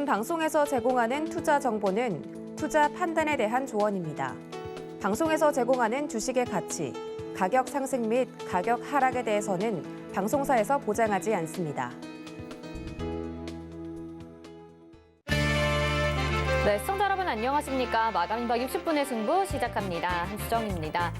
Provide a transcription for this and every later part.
본 방송에서 제공하는 투자 정보는 투자 판단에 대한 조언입니다. 방송에서 제공하는 주식의 가치, 가격 상승 및 가격 하락에 대해서는 방송사에서 보장하지 않습니다. 네, 시청자 여러분 안녕하십니까? 마감 임박 60분의 승부 시작합니다. 한수정입니다.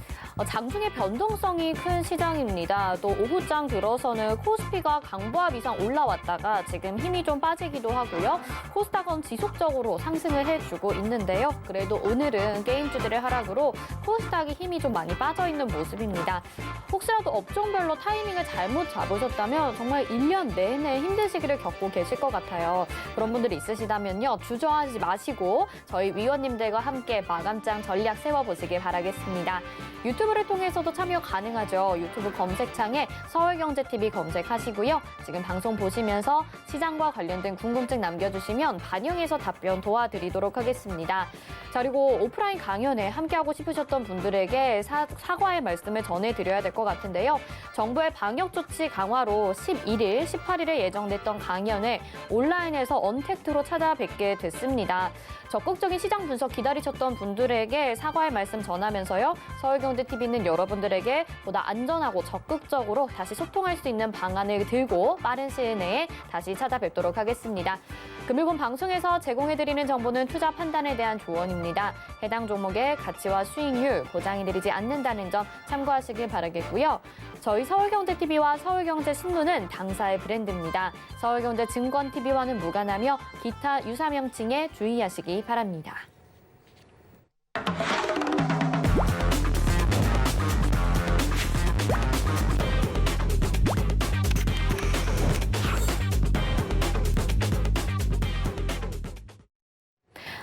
장중의 변동성이 큰 시장입니다. 또 오후장 들어서는 코스피가 강보합 이상 올라왔다가 지금 힘이 좀 빠지기도 하고요. 코스닥은 지속적으로 상승을 해주고 있는데요. 그래도 오늘은 게임주들의 하락으로 코스닥이 힘이 좀 많이 빠져 있는 모습입니다. 혹시라도 업종별로 타이밍을 잘못 잡으셨다면 정말 1년 내내 힘든 시기를 겪고 계실 것 같아요. 그런 분들이 있으시다면요. 주저하지 마시고 저희 위원님들과 함께 마감장 전략 세워보시길 바라겠습니다. 유튜브를 통해서도 참여 가능하죠. 유튜브 검색창에 서울경제TV 검색하시고요. 지금 방송 보시면서 시장과 관련된 궁금증 남겨주시면 반영해서 답변 도와드리도록 하겠습니다. 자, 그리고 오프라인 강연에 함께하고 싶으셨던 분들에게 사과의 말씀을 전해드려야 될 것 같은데요. 정부의 방역조치 강화로 11일, 18일에 예정됐던 강연을 온라인에서 언택트로 찾아뵙게 됐습니다. 적극적인 시장 분석 기다리셨던 분들에게 사과의 말씀 전하면서요. 서울경제TV는 여러분들에게 보다 안전하고 적극적으로 다시 소통할 수 있는 방안을 들고 빠른 시일 내에 다시 찾아뵙도록 하겠습니다. 금일본 방송에서 제공해드리는 정보는 투자 판단에 대한 조언입니다. 해당 종목의 가치와 수익률 보장해드리지 않는다는 점 참고하시길 바라겠고요. 저희 서울경제TV와 서울경제신문은 당사의 브랜드입니다. 서울경제증권TV와는 무관하며 기타 유사 명칭에 주의하시기 바랍니다.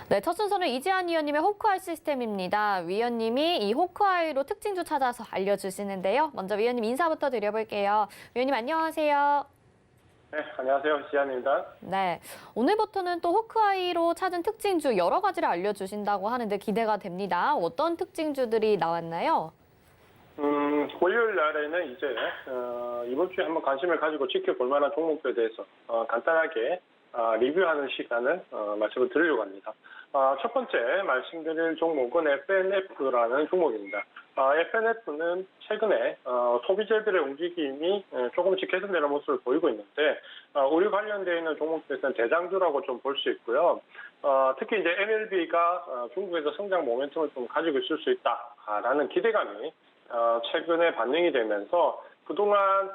네, 첫 순서는 이지한 위원님의 호크아이 시스템입니다. 위원님이 이 호크아이로 특징주 찾아서 알려주시는데요. 먼저 위원님 인사부터 드려볼게요. 위원님 안녕하세요. 네, 안녕하세요. 이지한입니다. 네, 오늘부터는 또 호크아이로 찾은 특징주 여러 가지를 알려주신다고 하는데 기대가 됩니다. 어떤 특징주들이 나왔나요? 월요일 날에는 이제 이번 주에 한번 관심을 가지고 지켜볼 만한 종목들에 대해서 간단하게 리뷰하는 시간을 말씀을 드리려고 합니다. 첫 번째 말씀드릴 종목은 FNF라는 종목입니다. FNF는 최근에 소비재들의 움직임이 조금씩 개선되는 모습을 보이고 있는데 우리 관련되어 있는 종목들에서는 대장주라고 좀 볼 수 있고요. 특히 이제 MLB가 중국에서 성장 모멘텀을 좀 가지고 있을 수 있다라는 기대감이 최근에 반영이 되면서 그동안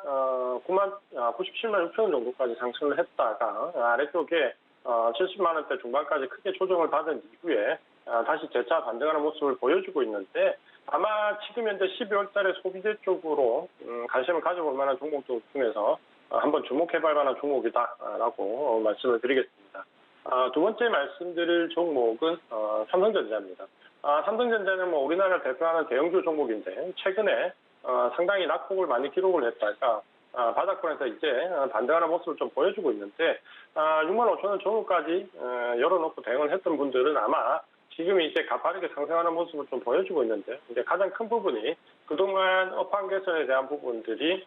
97만 6천 원 정도까지 상승을 했다가 아래쪽에 70만 원대 중반까지 크게 조정을 받은 이후에 다시 재차 반등하는 모습을 보여주고 있는데 아마 지금 현재 12월 달에 소비재 쪽으로 관심을 가져볼 만한 종목들 중에서 한번 주목해볼 만한 종목이다라고 말씀을 드리겠습니다. 두 번째 말씀드릴 종목은 삼성전자입니다. 삼성전자는 뭐 우리나라를 대표하는 대형주 종목인데 최근에 상당히 낙폭을 많이 기록을 했다가 바닥권에서 이제 반등하는 모습을 좀 보여주고 있는데 6만 5천 원 전후까지 열어놓고 대응을 했던 분들은 아마 지금 이제 가파르게 상승하는 모습을 좀 보여주고 있는데 이제 가장 큰 부분이 그동안 업황 개선에 대한 부분들이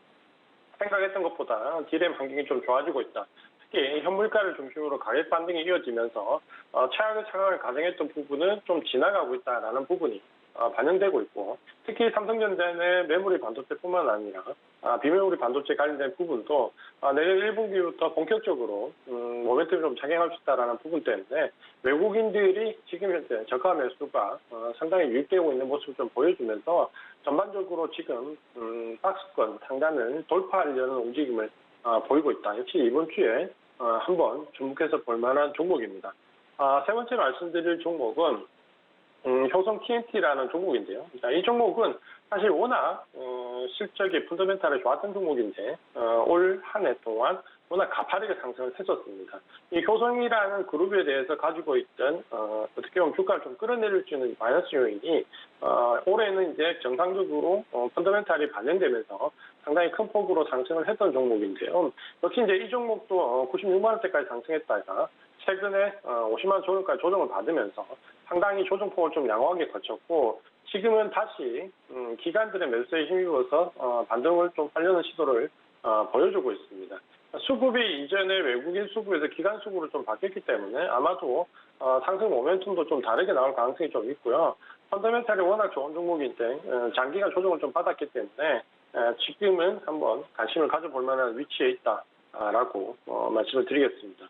생각했던 것보다 디램 환경이 좀 좋아지고 있다. 특히 현물가를 중심으로 가격 반등이 이어지면서 최악의 상황을 가정했던 부분은 좀 지나가고 있다라는 부분이 반영되고 있고 특히 삼성전자의 메모리 반도체뿐만 아니라 비메모리 반도체 관련된 부분도 내년 1분기부터 본격적으로 모멘텀이 좀 작용할 수 있다는 부분 때문에 외국인들이 지금 현재 저가 매수가 상당히 유입되고 있는 모습을 좀 보여주면서 전반적으로 지금 박스권 상단을 돌파하려는 움직임을 보이고 있다. 역시 이번 주에 한번 주목해서 볼 만한 종목입니다. 세 번째 말씀드릴 종목은 효성 TNT라는 종목인데요. 이 종목은 사실 워낙 실적이 펀더멘탈이 좋았던 종목인데 올 한 해 동안 워낙 가파르게 상승을 했었습니다. 이 효성이라는 그룹에 대해서 가지고 있던 어떻게 보면 주가를 좀 끌어내릴 수 있는 마이너스 요인이 올해는 이제 정상적으로 펀더멘탈이 반영되면서 상당히 큰 폭으로 상승을 했던 종목인데요. 역시 이제 이 종목도 96만 원대까지 상승했다가 최근에 50만 원 조정까지 조정을 받으면서 상당히 조정폭을 좀 양호하게 거쳤고 지금은 다시 기관들의 매수에 힘입어서 반등을 좀 하려는 시도를 보여주고 있습니다. 수급이 이전에 외국인 수급에서 기관 수급으로 좀 바뀌었기 때문에 아마도 상승 모멘텀도 좀 다르게 나올 가능성이 좀 있고요. 펀더멘탈이 워낙 좋은 종목인데 장기간 조정을 좀 받았기 때문에 지금은 한번 관심을 가져볼 만한 위치에 있다라고 말씀을 드리겠습니다.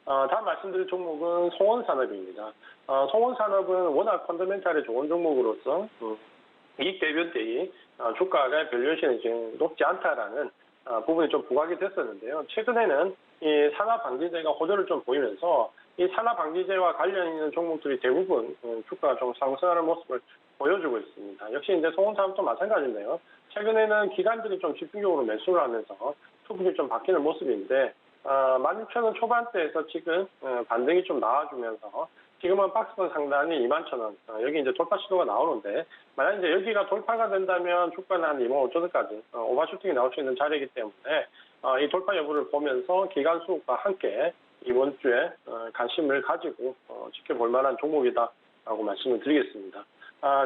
다음 말씀드릴 종목은 송원산업입니다. 송원산업은 워낙 펀더멘탈이 좋은 종목으로서 이익 대비 대비 주가가 밸류에이션이 지금 높지 않다라는 부분이 좀 부각이 됐었는데요. 최근에는 이 산화방지제가 호조를 좀 보이면서 이 산화방지제와 관련 있는 종목들이 대부분 주가가 좀 상승하는 모습을 보여주고 있습니다. 역시 이제 송원산업도 마찬가지인데요. 최근에는 기관들이 좀 집중적으로 매수를 하면서 수급이 좀 바뀌는 모습인데 16,000원 초반대에서 지금 반등이 좀 나와주면서 지금은 박스권 상단이 21,000원 여기 이제 돌파 시도가 나오는데 만약 이제 여기가 돌파가 된다면 주가는 한 25,000원까지 오버슈팅이 나올 수 있는 자리이기 때문에 이 돌파 여부를 보면서 기관 수급과 함께 이번 주에 관심을 가지고 지켜볼 만한 종목이다라고 말씀을 드리겠습니다.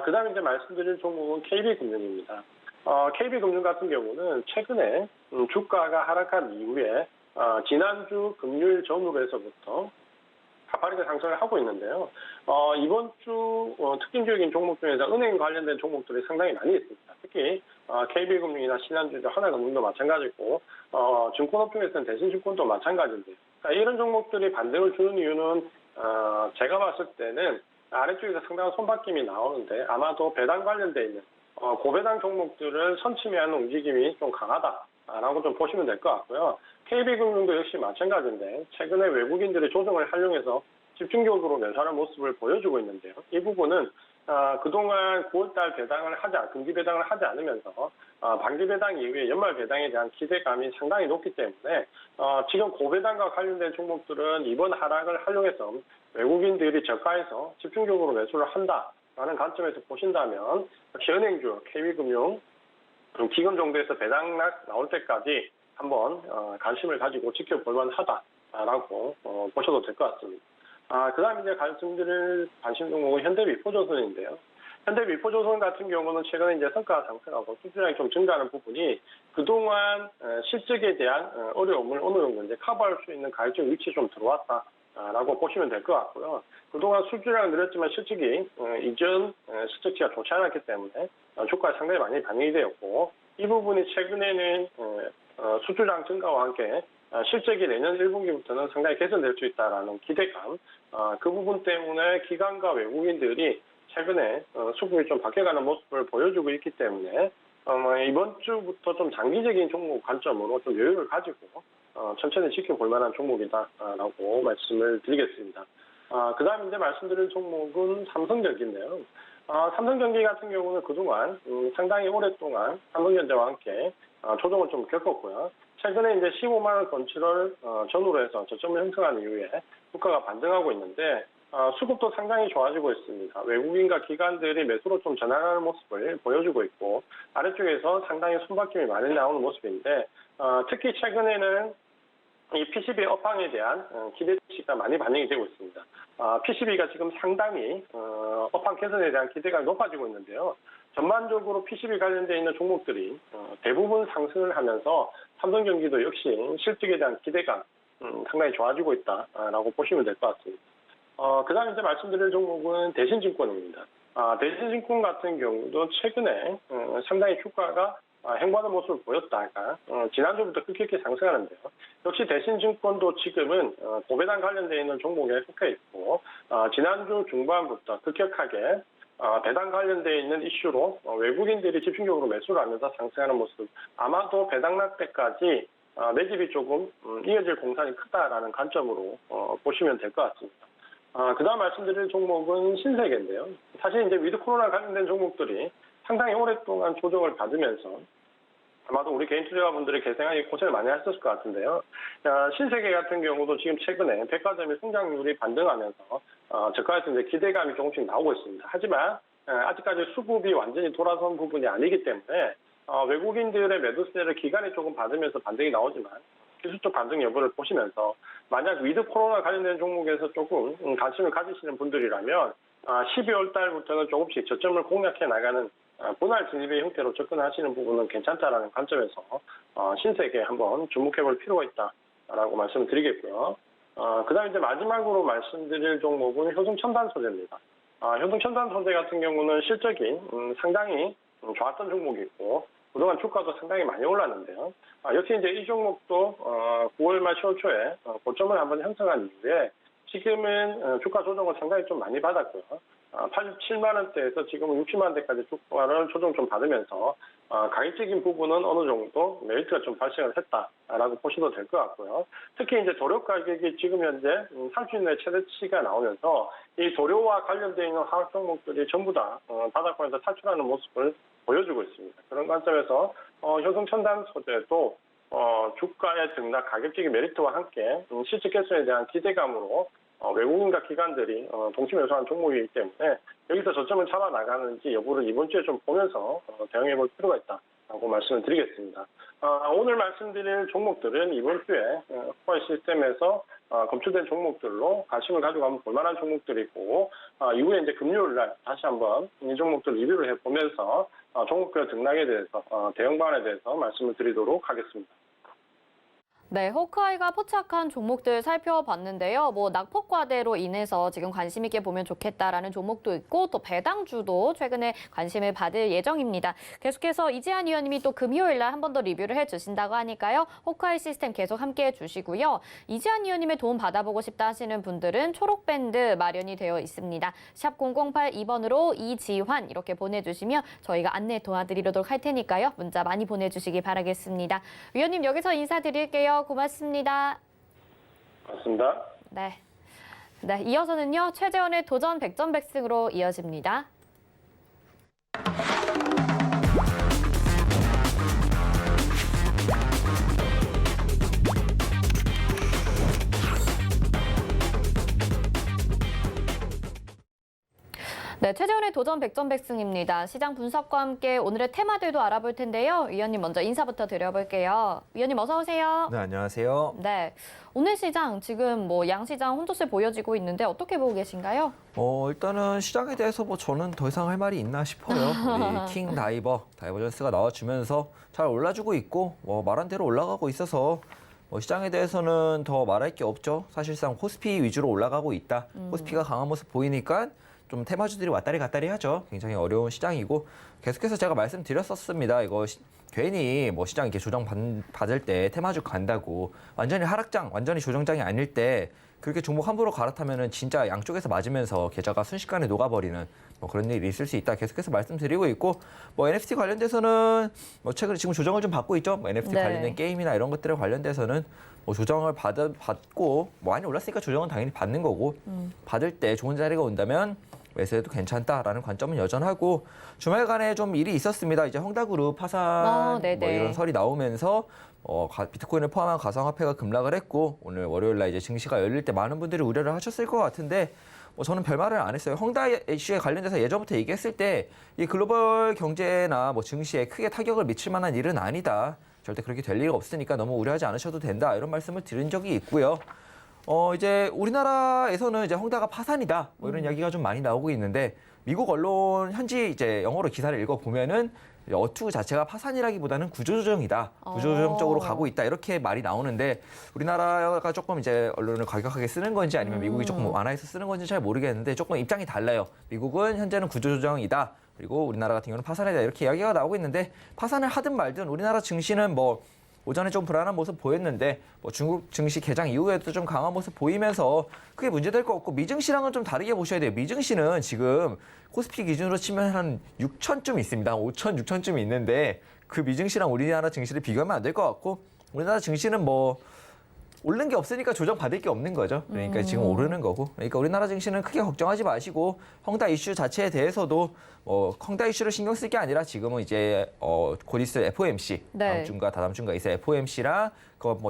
그다음에 이제 말씀드릴 종목은 KB금융입니다. KB금융 같은 경우는 최근에 주가가 하락한 이후에 지난주 금요일 전후로 해서부터 가파르게 상승을 하고 있는데요. 이번 주 특징적인 종목 중에서 은행 관련된 종목들이 상당히 많이 있습니다. 특히 KB금융이나 신한주주, 하나금융도 마찬가지고 증권업종에서는 대신증권도 마찬가지인데요. 그러니까 이런 종목들이 반등을 주는 이유는 제가 봤을 때는 아래쪽에서 상당한 손바뀜이 나오는데 아마도 배당 관련돼 있는 고배당 종목들을 선침해하는 움직임이 좀 강하다라고 좀 보시면 될 것 같고요. KB금융도 역시 마찬가지인데 최근에 외국인들의 조정을 활용해서 집중적으로 매수하는 모습을 보여주고 있는데요. 이 부분은 그동안 9월달 배당을 금기 배당을 하지 않으면서 반기 배당 이후에 연말 배당에 대한 기대감이 상당히 높기 때문에 지금 고배당과 관련된 종목들은 이번 하락을 활용해서 외국인들이 저가에서 집중적으로 매수를 한다라는 관점에서 보신다면 역시 은행주, KB금융, 기금 정도에서 배당락 나올 때까지 한번 관심을 가지고 지켜볼 만하다라고 보셔도 될 것 같습니다. 그다음 이제 말씀드릴 관심 종목은 현대미포조선인데요. 현대미포조선 같은 경우는 최근에 이제 성과가 상승하고 수주량이 좀 증가하는 부분이 그동안 실적에 대한 어려움을 어느 정도 이제 커버할 수 있는 가격적 위치에 좀 들어왔다라고 보시면 될 것 같고요. 그동안 수주량은 늘었지만 실적이 이전 실적치가 좋지 않았기 때문에 주가에 상당히 많이 반영이 되었고 이 부분이 최근에는 수주량 증가와 함께 실적이 내년 1분기부터는 상당히 개선될 수 있다라는 기대감, 그 부분 때문에 기관과 외국인들이 최근에 수급이 좀 바뀌어가는 모습을 보여주고 있기 때문에 이번 주부터 좀 장기적인 종목 관점으로 좀 여유를 가지고 천천히 지켜볼 만한 종목이다라고 말씀을 드리겠습니다. 그 다음 이제 말씀드릴 종목은 삼성전기인데요. 삼성전기 같은 경우는 그동안 상당히 오랫동안 삼성전자와 함께 조정을 좀 겪었고요. 최근에 이제 15만 원 건치를 전후로 해서 저점을 형성한 이후에 주가가 반등하고 있는데 수급도 상당히 좋아지고 있습니다. 외국인과 기관들이 매수로 좀 전환하는 모습을 보여주고 있고 아래쪽에서 상당히 손바뀜이 많이 나오는 모습인데 특히 최근에는 이 PCB 업황에 대한 기대치가 많이 반영이 되고 있습니다. PCB가 지금 상당히 업황 개선에 대한 기대가 높아지고 있는데요. 전반적으로 PCB 관련되어 있는 종목들이 대부분 상승을 하면서 삼성전기도 역시 실적에 대한 기대감 상당히 좋아지고 있다라고 보시면 될 것 같습니다. 그 다음에 이제 말씀드릴 종목은 대신증권입니다. 대신증권 같은 경우도 최근에 상당히 주가가 행보하는 모습을 보였다가 지난주부터 급격히 상승하는데요. 역시 대신증권도 지금은 고배당 관련되어 있는 종목에 속해 있고 지난주 중반부터 급격하게 배당 관련되어 있는 이슈로 외국인들이 집중적으로 매수를 하면서 상승하는 모습, 아마도 배당락 때까지 매집이 조금 이어질 공산이 크다라는 관점으로 보시면 될 것 같습니다. 그 다음 말씀드릴 종목은 신세계인데요. 사실 이제 위드 코로나 관련된 종목들이 상당히 오랫동안 조정을 받으면서 아마도 우리 개인 투자자분들이 계산하기 고생을 많이 하셨을 것 같은데요. 신세계 같은 경우도 지금 최근에 백화점의 성장률이 반등하면서 저가에서 이제 기대감이 조금씩 나오고 있습니다. 하지만 아직까지 수급이 완전히 돌아선 부분이 아니기 때문에 외국인들의 매도세를 기간이 조금 받으면서 반등이 나오지만 기술적 반등 여부를 보시면서 만약 위드 코로나 관련된 종목에서 조금 관심을 가지시는 분들이라면 12월 달부터는 조금씩 저점을 공략해 나가는 분할 진입의 형태로 접근하시는 부분은 괜찮다라는 관점에서 신세계에 한번 주목해 볼 필요가 있다 있다라고 말씀을 드리겠고요. 그다음에 이제 마지막으로 말씀드릴 종목은 효성첨단 소재입니다. 효성첨단 소재 같은 경우는 실적이 상당히 좋았던 종목이고 그동안 주가도 상당히 많이 올랐는데요. 역시 이제 이 종목도 9월 말 10월 초에 고점을 한번 형성한 이후에 지금은 주가 조정을 상당히 좀 많이 받았고요. 87만 원대에서 지금은 60만 원대까지 주가를 조정 좀 받으면서 가격적인 부분은 어느 정도 메리트가 좀 발생을 했다라고 보셔도 될 것 같고요. 특히 이제 도료 가격이 지금 현재 30년 내 최대치가 나오면서 이 도료와 관련되어 있는 화학 종목들이 전부 다 바닥권에서 탈출하는 모습을 보여주고 있습니다. 그런 관점에서 효성첨단 소재도 주가의 등락, 가격적인 메리트와 함께 실적 개선에 대한 기대감으로 외국인과 기관들이 동시 매수한 종목이기 때문에 여기서 저점을 잡아 나가는지 여부를 이번 주에 좀 보면서 대응해 볼 필요가 있다라고 말씀을 드리겠습니다. 오늘 말씀드릴 종목들은 이번 주에 코어 시스템에서 검출된 종목들로 관심을 가지고 한번 볼 만한 종목들이고 이후에 이제 금요일 날 다시 한번 이 종목들 리뷰를 해보면서 종목별 등락에 대해서 대응 방안에 대해서 말씀을 드리도록 하겠습니다. 네, 호크아이가 포착한 종목들 살펴봤는데요. 뭐 낙폭과대로 인해서 지금 관심 있게 보면 좋겠다라는 종목도 있고 또 배당주도 최근에 관심을 받을 예정입니다. 계속해서 이지한 위원님이 또 금요일 날 한 번 더 리뷰를 해주신다고 하니까요. 호크아이 시스템 계속 함께해 주시고요. 이지한 위원님의 도움 받아보고 싶다 하시는 분들은 초록밴드 마련이 되어 있습니다. 샵 0082번으로 이지환 이렇게 보내주시면 저희가 안내 도와드리도록 할 테니까요. 문자 많이 보내주시기 바라겠습니다. 위원님 여기서 인사드릴게요. 고맙습니다. 맞습니다. 네. 네, 이어서는요. 최재원의 도전 100점 100승으로 이어집니다. 네, 최재원의 도전 100점 100승입니다. 시장 분석과 함께 오늘의 테마들도 알아볼 텐데요. 위원님 먼저 인사부터 드려볼게요. 위원님 어서 오세요. 네, 안녕하세요. 네, 오늘 시장 지금 뭐 양시장 혼조세 보여지고 있는데 어떻게 보고 계신가요? 일단은 시장에 대해서 뭐 저는 더 이상 할 말이 있나 싶어요. 우리 킹 다이버전스가 나와주면서 잘 올라주고 있고 말한 대로 올라가고 있어서 시장에 대해서는 더 말할 게 없죠. 사실상 코스피 위주로 올라가고 있다. 코스피가 강한 모습 보이니까 좀 테마주들이 왔다리 갔다리 하죠. 굉장히 어려운 시장이고 계속해서 제가 말씀드렸었습니다. 이거 괜히 시장 이렇게 조정 받을 때 테마주 간다고 완전히 하락장, 완전히 조정장이 아닐 때 그렇게 종목 함부로 갈아타면은 진짜 양쪽에서 맞으면서 계좌가 순식간에 녹아버리는 그런 일이 있을 수 있다. 계속해서 말씀드리고 있고 NFT 관련돼서는 최근에 지금 조정을 좀 받고 있죠. NFT 네. 관련된 게임이나 이런 것들에 관련돼서는 조정을 받고 많이 올랐으니까 조정은 당연히 받는 거고 받을 때 좋은 자리가 온다면 매수해도 괜찮다라는 관점은 여전하고 주말간에 좀 일이 있었습니다. 이제 헝다그룹 파산 이런 설이 나오면서 비트코인을 포함한 가상화폐가 급락을 했고 오늘 월요일 날 이제 증시가 열릴 때 많은 분들이 우려를 하셨을 것 같은데 저는 별말을 안 했어요. 헝다 이슈에 관련돼서 예전부터 얘기했을 때 이 글로벌 경제나 증시에 크게 타격을 미칠 만한 일은 아니다. 절대 그렇게 될 리가 없으니까 너무 우려하지 않으셔도 된다. 이런 말씀을 드린 적이 있고요. 이제 우리나라에서는 이제 헝다가 파산이다. 이런 이야기가 좀 많이 나오고 있는데 미국 언론 현지 이제 영어로 기사를 읽어보면은 어투 자체가 파산이라기보다는 구조조정이다. 구조조정적으로 가고 있다. 이렇게 말이 나오는데 우리나라가 조금 이제 언론을 과격하게 쓰는 건지 아니면 미국이 조금 완화해서 쓰는 건지 잘 모르겠는데 조금 입장이 달라요. 미국은 현재는 구조조정이다. 그리고 우리나라 같은 경우는 파산이다. 이렇게 이야기가 나오고 있는데 파산을 하든 말든 우리나라 증시는 오전에 좀 불안한 모습 보였는데 중국 증시 개장 이후에도 좀 강한 모습 보이면서 크게 문제될 거 없고 미증시랑은 좀 다르게 보셔야 돼요. 미증시는 지금 코스피 기준으로 치면 한 6천쯤 있습니다. 5천, 6천쯤 있는데 그 미증시랑 우리나라 증시를 비교하면 안 될 것 같고 우리나라 증시는 오른 게 없으니까 조정 받을 게 없는 거죠. 그러니까 지금 오르는 거고. 그러니까 우리나라 증시는 크게 걱정하지 마시고 헝다 이슈 자체에 대해서도 헝다 이슈를 신경 쓸 게 아니라 지금은 이제 곧 있을 FOMC 다음 주인가 다다음 주인가 있을 FOMC랑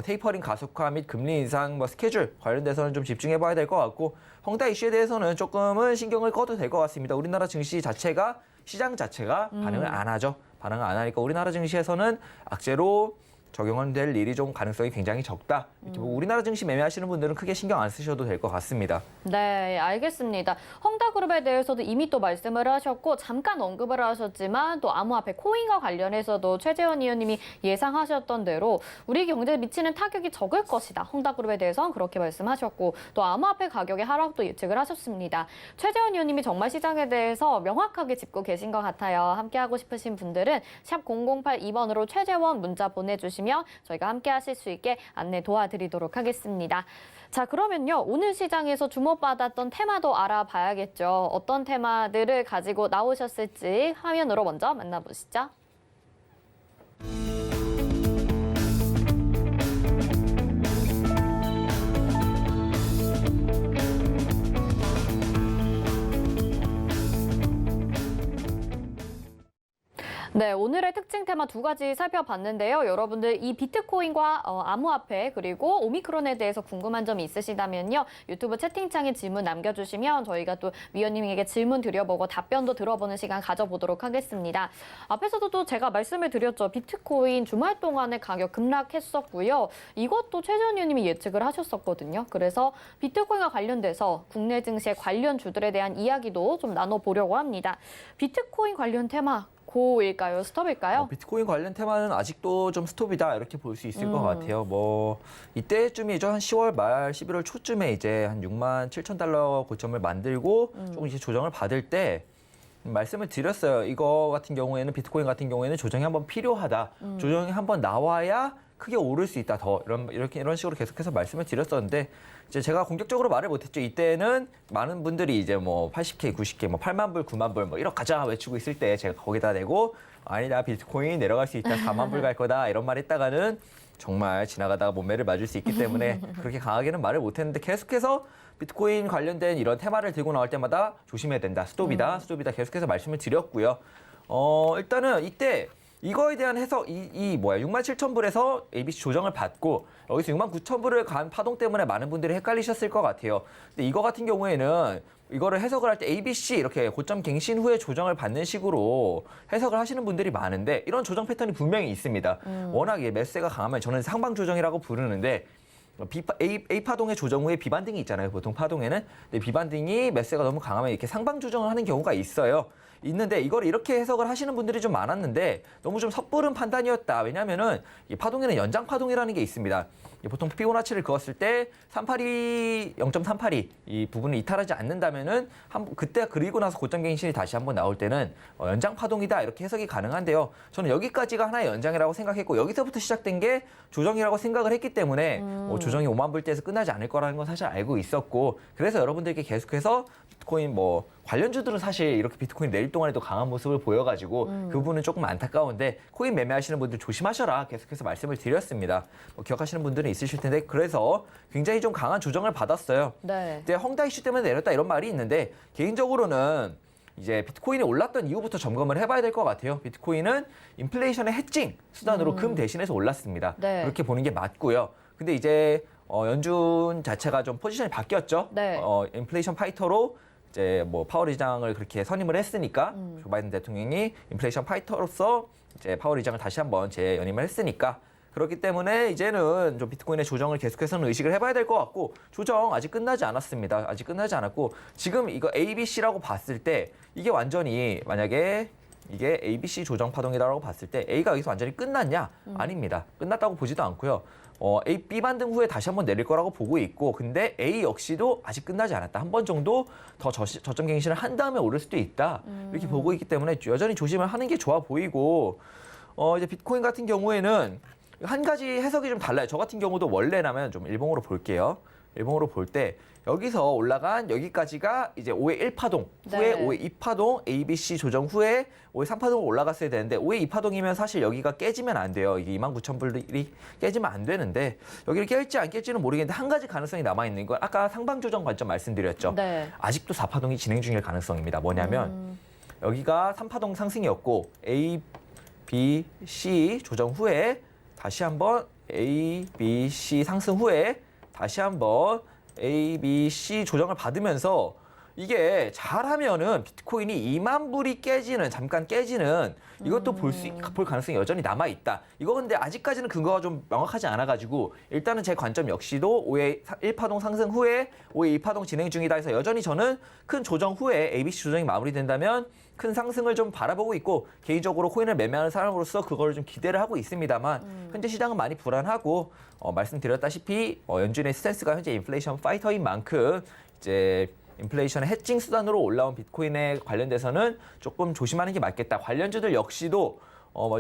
테이퍼링 가속화 및 금리 인상 스케줄 관련돼서는 좀 집중해 봐야 될 것 같고 헝다 이슈에 대해서는 조금은 신경을 꺼도 될 것 같습니다. 우리나라 증시 자체가 시장 자체가 반응을 안 하죠. 반응을 안 하니까 우리나라 증시에서는 악재로 적용될 일이 좀 가능성이 굉장히 적다. 이렇게 보고 우리나라 증시 매매하시는 분들은 크게 신경 안 쓰셔도 될 것 같습니다. 네, 알겠습니다. 헝다그룹에 대해서도 이미 또 말씀을 하셨고 잠깐 언급을 하셨지만 또 암호화폐 코인과 관련해서도 최재원 의원님이 예상하셨던 대로 우리 경제에 미치는 타격이 적을 것이다. 헝다그룹에 대해서는 그렇게 말씀하셨고 또 암호화폐 가격의 하락도 예측을 하셨습니다. 최재원 의원님이 정말 시장에 대해서 명확하게 짚고 계신 것 같아요. 함께하고 싶으신 분들은 샵 0082번으로 최재원 문자 보내주시면 저희가 함께하실 수 있게 안내 도와드리도록 하겠습니다. 자, 그러면요. 오늘 시장에서 주목받았던 테마도 알아봐야겠죠. 어떤 테마들을 가지고 나오셨을지 화면으로 먼저 만나보시죠. 네, 오늘의 특징 테마 두 가지 살펴봤는데요. 여러분들 이 비트코인과 암호화폐 그리고 오미크론에 대해서 궁금한 점이 있으시다면요. 유튜브 채팅창에 질문 남겨주시면 저희가 또 위원님에게 질문 드려보고 답변도 들어보는 시간 가져보도록 하겠습니다. 앞에서도 또 제가 말씀을 드렸죠. 비트코인 주말 동안에 가격 급락했었고요. 이것도 최재원 위원님이 예측을 하셨었거든요. 그래서 비트코인과 관련돼서 국내 증시의 관련주들에 대한 이야기도 좀 나눠보려고 합니다. 비트코인 관련 테마 고일까요? 스톱일까요? 비트코인 관련 테마는 아직도 좀 스톱이다 이렇게 볼 수 있을 것 같아요. 뭐 이때쯤이죠. 한 10월 말 11월 초쯤에 이제 한 67,000달러 고점을 만들고 조금 이제 조정을 받을 때 말씀을 드렸어요. 이거 같은 경우에는 비트코인 같은 경우에는 조정이 한번 필요하다. 조정이 한번 나와야 크게 오를 수 있다. 더 이런 식으로 계속해서 말씀을 드렸었는데 이제 제가 공격적으로 말을 못했죠. 이때는 많은 분들이 이제 뭐 80K, 90K, 뭐 8만 불, 9만 불, 뭐 1억 가자 외치고 있을 때 제가 거기다 대고 아니다 비트코인 내려갈 수 있다, 4만 불 갈 거다 이런 말 했다가는 정말 지나가다가 몸매를 맞을 수 있기 때문에 그렇게 강하게는 말을 못했는데 계속해서 비트코인 관련된 이런 테마를 들고 나올 때마다 조심해야 된다. 스톱이다. 계속해서 말씀을 드렸고요. 일단은 이때 이거에 대한 해석, 67,000불에서 ABC 조정을 받고 여기서 69,000불을 간 파동 때문에 많은 분들이 헷갈리셨을 것 같아요. 근데 이거 같은 경우에는 이거를 해석을 할 때 ABC 이렇게 고점 갱신 후에 조정을 받는 식으로 해석을 하시는 분들이 많은데 이런 조정 패턴이 분명히 있습니다. 워낙에 매수세가 강하면 저는 상방 조정이라고 부르는데 A 파동의 조정 후에 비반등이 있잖아요. 보통 파동에는. 근데 비반등이 매수세가 너무 강하면 이렇게 상방 조정을 하는 경우가 있어요. 있는데 이걸 이렇게 해석을 하시는 분들이 좀 많았는데 너무 좀 섣부른 판단이었다. 왜냐하면은 이 파동에는 연장 파동이라는 게 있습니다. 보통 피보나치를 그었을 때 0.382 이 부분을 이탈하지 않는다면은 그때 그리고 나서 고점 갱신이 다시 한번 나올 때는 연장 파동이다 이렇게 해석이 가능한데요. 저는 여기까지가 하나의 연장이라고 생각했고 여기서부터 시작된 게 조정이라고 생각을 했기 때문에 조정이 5만 불대에서 끝나지 않을 거라는 건 사실 알고 있었고 그래서 여러분들께 계속해서 비트코인 뭐 관련주들은 사실 이렇게 비트코인 내릴 동안에도 강한 모습을 보여가지고 그 부분은 조금 안타까운데 코인 매매하시는 분들 조심하셔라 계속해서 말씀을 드렸습니다. 기억하시는 분들은 있으실 텐데 그래서 굉장히 좀 강한 조정을 받았어요. 네. 이제 헝다 이슈 때문에 내렸다 이런 말이 있는데 개인적으로는 이제 비트코인이 올랐던 이후부터 점검을 해봐야 될 것 같아요. 비트코인은 인플레이션의 해칭 수단으로 금 대신해서 올랐습니다. 네. 그렇게 보는 게 맞고요. 근데 이제 연준 자체가 좀 포지션이 바뀌었죠. 네. 인플레이션 파이터로 이제 뭐 파월 의장을 그렇게 선임을 했으니까 조 바이든 대통령이 인플레이션 파이터로서 이제 파월 의장을 다시 한번 재연임을 했으니까 그렇기 때문에 이제는 좀 비트코인의 조정을 계속해서는 의식을 해봐야 될 것 같고 조정 아직 끝나지 않았습니다. 아직 끝나지 않았고 지금 이거 ABC라고 봤을 때 이게 완전히 만약에 이게 ABC 조정 파동이라고 봤을 때 A가 여기서 완전히 끝났냐? 아닙니다. 끝났다고 보지도 않고요. B 반등 후에 다시 한번 내릴 거라고 보고 있고 근데 A 역시도 아직 끝나지 않았다. 한 번 정도 더 저점 갱신을 한 다음에 오를 수도 있다. 이렇게 보고 있기 때문에 여전히 조심을 하는 게 좋아 보이고 이제 비트코인 같은 경우에는 한 가지 해석이 좀 달라요. 저 같은 경우도 원래라면 좀 일봉으로 볼게요. 일봉으로 볼 때 여기서 올라간 여기까지가 이제 5의 1파동 후에 네. 5의 2파동 ABC 조정 후에 5의 3파동으로 올라갔어야 되는데 5의 2파동이면 사실 여기가 깨지면 안 돼요. 이게 29,000불이 깨지면 안 되는데 여기를 깰지 안 깰지는 모르겠는데 한 가지 가능성이 남아있는 건 아까 상방 조정 관점 말씀드렸죠. 네. 아직도 4파동이 진행 중일 가능성입니다. 뭐냐면 여기가 3파동 상승이었고 A, B, C 조정 후에 다시 한번 A, B, C 상승 후에 다시 한번 A, B, C 조정을 받으면서 이게 잘하면은 비트코인이 2만 불이 깨지는, 잠깐 깨지는 이것도 볼 가능성이 여전히 남아 있다. 이거 근데 아직까지는 근거가 좀 명확하지 않아가지고 일단은 제 관점 역시도 5의 1파동 상승 후에 5의 2파동 진행 중이다 해서 여전히 저는 큰 조정 후에 ABC 조정이 마무리된다면 큰 상승을 좀 바라보고 있고 개인적으로 코인을 매매하는 사람으로서 그걸 좀 기대를 하고 있습니다만 현재 시장은 많이 불안하고 말씀드렸다시피 연준의 스탠스가 현재 인플레이션 파이터인 만큼 이제 인플레이션 해칭 수단으로 올라온 비트코인에 관련돼서는 조금 조심하는 게 맞겠다. 관련주들 역시도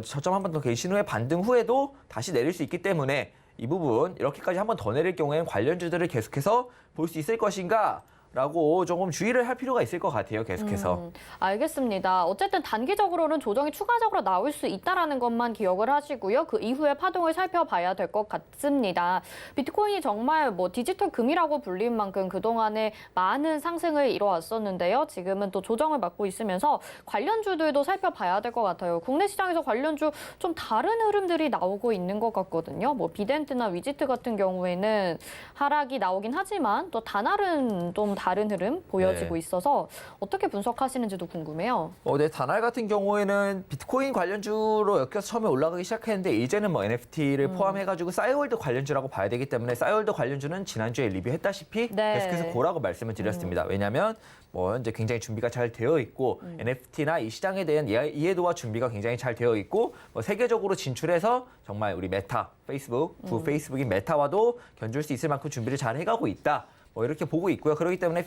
저점 한 번 더 개신 후에 반등 후에도 다시 내릴 수 있기 때문에 이 부분 이렇게까지 한 번 더 내릴 경우에는 관련주들을 계속해서 볼 수 있을 것인가? 라고 조금 주의를 할 필요가 있을 것 같아요. 계속해서. 알겠습니다. 어쨌든 단기적으로는 조정이 추가적으로 나올 수 있다는 것만 기억을 하시고요. 그 이후에 파동을 살펴봐야 될 것 같습니다. 비트코인이 정말 뭐 디지털 금이라고 불린 만큼 그동안에 많은 상승을 이뤄왔었는데요. 지금은 또 조정을 맞고 있으면서 관련주들도 살펴봐야 될 것 같아요. 국내 시장에서 관련주 좀 다른 흐름들이 나오고 있는 것 같거든요. 뭐 비덴트나 위지트 같은 경우에는 하락이 나오긴 하지만 또 다날은 좀 다른 흐름 보여지고 있어서 어떻게 분석하시는지도 궁금해요. 네, 다날 같은 경우에는 비트코인 관련주로 엮여서 처음에 올라가기 시작했는데 이제는 뭐 NFT를 포함해가지고 싸이월드 관련주라고 봐야 되기 때문에 싸이월드 관련주는 지난주에 리뷰했다시피 계속해서 고라고 말씀을 드렸습니다. 왜냐하면 뭐 현재 굉장히 준비가 잘 되어 있고 NFT나 이 시장에 대한 이해도와 준비가 굉장히 잘 되어 있고 뭐 세계적으로 진출해서 정말 우리 메타, 페이스북, 부 페이스북인 메타와도 견줄 수 있을 만큼 준비를 잘 해가고 있다. 뭐 이렇게 보고 있고요. 그렇기 때문에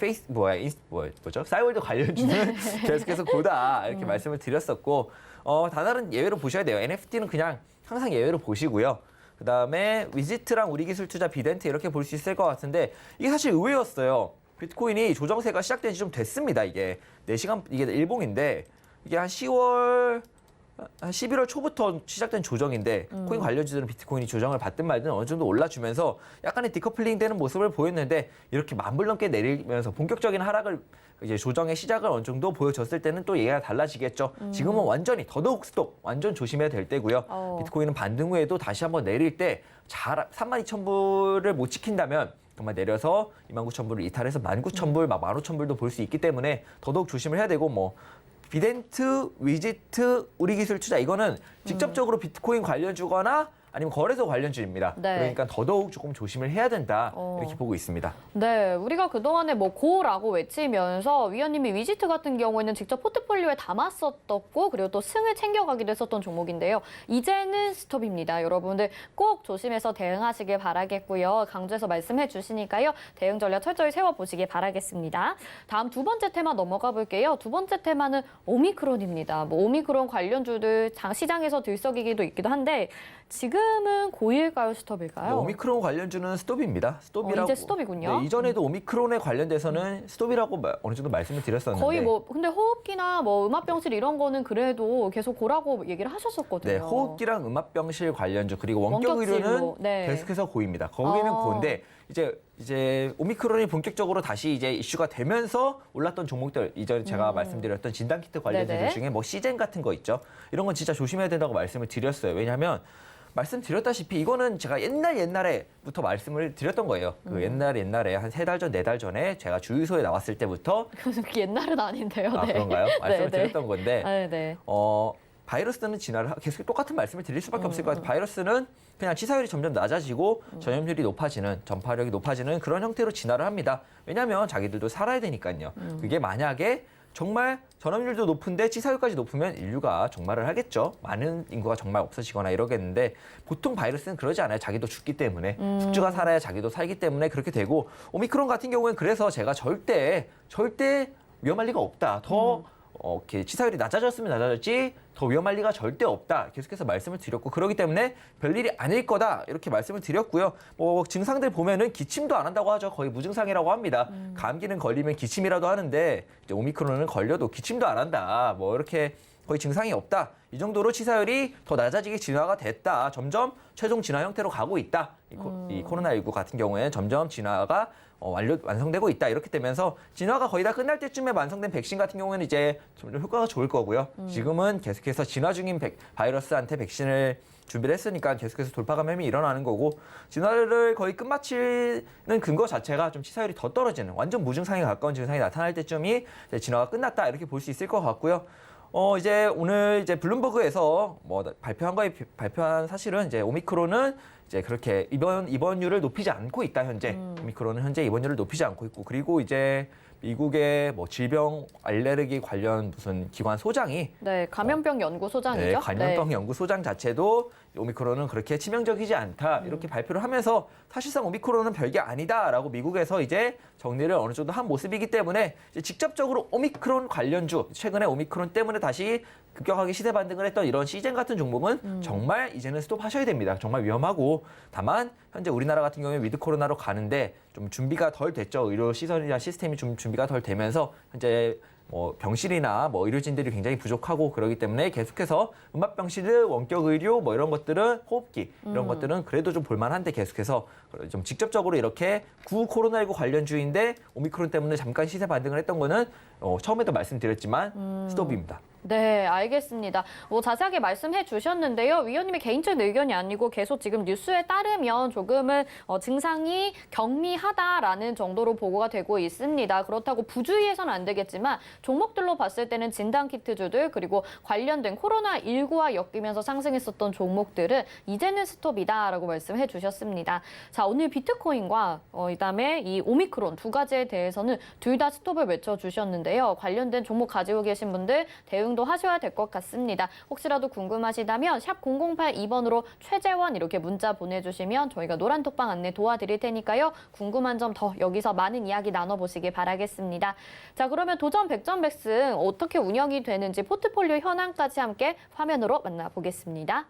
뭐죠? 싸이월드 관련주는 계속해서 고다 이렇게 말씀을 드렸었고 다날은 예외로 보셔야 돼요. NFT는 그냥 항상 예외로 보시고요. 그다음에 위지트랑 우리기술 투자 비덴트 이렇게 볼 수 있을 것 같은데 이게 사실 의외였어요. 비트코인이 조정세가 시작된 지 좀 됐습니다. 이게 4시간 이게 일봉인데 이게 한 11월 초부터 시작된 조정인데 코인 관련주들은 비트코인이 조정을 받든 말든 어느 정도 올라주면서 약간의 디커플링 되는 모습을 보였는데 이렇게 10,000불 넘게 내리면서 본격적인 하락을 이제 조정의 시작을 어느 정도 보여줬을 때는 또 얘기가 달라지겠죠. 지금은 완전히 더더욱 스톱, 완전 조심해야 될 때고요. 비트코인은 반등 후에도 다시 한번 내릴 때 32,000불을 못 지킨다면 정말 내려서 29,000불을 이탈해서 19,000불, 막 15,000불도 볼 수 있기 때문에 더더욱 조심을 해야 되고 뭐 비덴트, 위지트, 우리기술 투자 이거는 직접적으로 비트코인 관련주거나 아니면 거래소 관련주입니다. 네. 그러니까 더더욱 조금 조심을 해야 된다 이렇게 보고 있습니다. 네, 우리가 그동안에 뭐 고라고 외치면서 위원님이 위지트 같은 경우에는 직접 포트폴리오에 담았었고 그리고 또 승을 챙겨가기도 했었던 종목인데요. 이제는 스톱입니다. 여러분들 꼭 조심해서 대응하시길 바라겠고요. 강조해서 말씀해 주시니까요. 대응 전략 철저히 세워보시길 바라겠습니다. 다음 두 번째 테마 넘어가 볼게요. 두 번째 테마는 오미크론입니다. 뭐 오미크론 관련주들 시장에서 들썩이기도 있기도 한데 지금은 고일까요, 스톱일까요? 오미크론 관련주는 스톱입니다. 스톱이라고. 이제 스톱이군요. 네, 이전에도 오미크론에 관련돼서는 스톱이라고 어느 정도 말씀을 드렸었는데. 거의 뭐 근데 호흡기나 뭐 음압병실 이런 거는 그래도 계속 고라고 얘기를 하셨었거든요. 네, 호흡기랑 음압병실 관련주 그리고 원격 원격질로, 의료는 네. 계속해서 고입니다. 거기는 고인데 이제 오미크론이 본격적으로 다시 이제 이슈가 되면서 올랐던 종목들 이전에 제가 말씀드렸던 진단키트 관련주들 네네. 중에 뭐 시젠 같은 거 있죠. 이런 건 진짜 조심해야 된다고 말씀을 드렸어요. 왜냐하면 말씀드렸다시피 이거는 제가 옛날에부터 말씀을 드렸던 거예요. 그 옛날에 한 3달 전, 4달 전에 제가 주유소에 나왔을 때부터 그렇게 옛날은 아닌데요. 아, 네. 그런가요? 말씀을 네, 드렸던 건데 네. 바이러스는 진화를 계속 똑같은 말씀을 드릴 수밖에 없을 것 같아요. 바이러스는 그냥 치사율이 점점 낮아지고 전염률이 높아지는, 전파력이 높아지는 그런 형태로 진화를 합니다. 왜냐하면 자기들도 살아야 되니까요. 그게 만약에 정말 전염률도 높은데 치사율까지 높으면 인류가 정말을 하겠죠. 많은 인구가 정말 없어지거나 이러겠는데 보통 바이러스는 그러지 않아요. 자기도 죽기 때문에. 숙주가 살아야 자기도 살기 때문에 그렇게 되고 오미크론 같은 경우에는 그래서 제가 절대 위험할 리가 없다. 더 이렇게 치사율이 낮아졌으면 낮아졌지 더 위험할 리가 절대 없다. 계속해서 말씀을 드렸고 그렇기 때문에 별일이 아닐 거다. 이렇게 말씀을 드렸고요. 뭐 증상들 보면은 기침도 안 한다고 하죠. 거의 무증상이라고 합니다. 감기는 걸리면 기침이라도 하는데 이제 오미크론은 걸려도 기침도 안 한다. 뭐 이렇게 거의 증상이 없다. 이 정도로 치사율이 더 낮아지게 진화가 됐다. 점점 최종 진화 형태로 가고 있다. 이 코로나19 같은 경우에는 점점 진화가 완성되고 있다. 이렇게 되면서 진화가 거의 다 끝날 때쯤에 완성된 백신 같은 경우에는 이제 점점 효과가 좋을 거고요. 지금은 계속해서 진화 중인 바이러스한테 백신을 준비를 했으니까 계속해서 돌파 감염이 일어나는 거고 진화를 거의 끝마치는 근거 자체가 좀 치사율이 더 떨어지는 완전 무증상에 가까운 증상이 나타날 때쯤이 이제 진화가 끝났다 이렇게 볼 수 있을 것 같고요. 이제 오늘 이제 블룸버그에서 뭐 발표한 사실은 이제 오미크론은 이제 그렇게 입원율을 높이지 않고 있다 현재. 오미크론은 현재 입원율을 높이지 않고 있고 그리고 이제 미국의 뭐 질병 알레르기 관련 무슨 기관 소장이 네, 감염병 연구 소장이죠. 네, 감염병 연구 소장 자체도 오미크론은 그렇게 치명적이지 않다 이렇게 발표를 하면서 사실상 오미크론은 별게 아니다라고 미국에서 이제 정리를 어느 정도 한 모습이기 때문에 이제 직접적으로 오미크론 관련주 최근에 오미크론 때문에 다시 급격하게 시세 반등을 했던 이런 시젠 같은 종목은 정말 이제는 스톱하셔야 됩니다. 정말 위험하고 다만 현재 우리나라 같은 경우에 위드 코로나로 가는데 좀 준비가 덜 됐죠. 의료 시설이나 시스템이 좀 준비가 덜 되면서 현재 뭐 병실이나 뭐 의료진들이 굉장히 부족하고 그러기 때문에 계속해서 음압병실, 원격 의료 뭐 이런 것들은 호흡기 이런 것들은 그래도 좀 볼만한데 계속해서 좀 직접적으로 이렇게 구 코로나19 관련주인데 오미크론 때문에 잠깐 시세 반등을 했던 거는 처음에도 말씀드렸지만 스톱입니다. 네, 알겠습니다. 뭐 자세하게 말씀해 주셨는데요. 위원님의 개인적인 의견이 아니고 계속 지금 뉴스에 따르면 조금은 증상이 경미하다라는 정도로 보고가 되고 있습니다. 그렇다고 부주의해서는 안 되겠지만 종목들로 봤을 때는 진단키트주들 그리고 관련된 코로나19와 엮이면서 상승했었던 종목들은 이제는 스톱이다라고 말씀해 주셨습니다. 자, 오늘 비트코인과 그다음에 이 오미크론 두 가지에 대해서는 둘 다 스톱을 외쳐주셨는데요. 관련된 종목 가지고 계신 분들 대응도 하셔야 될 것 같습니다. 혹시라도 궁금하시다면 샵 0082번으로 최재원 이렇게 문자 보내주시면 저희가 노란 톡방 안내 도와드릴 테니까요. 궁금한 점 더 여기서 많은 이야기 나눠보시길 바라겠습니다. 자, 그러면 도전 100점 백승 어떻게 운영이 되는지 포트폴리오 현황까지 함께 화면으로 만나보겠습니다.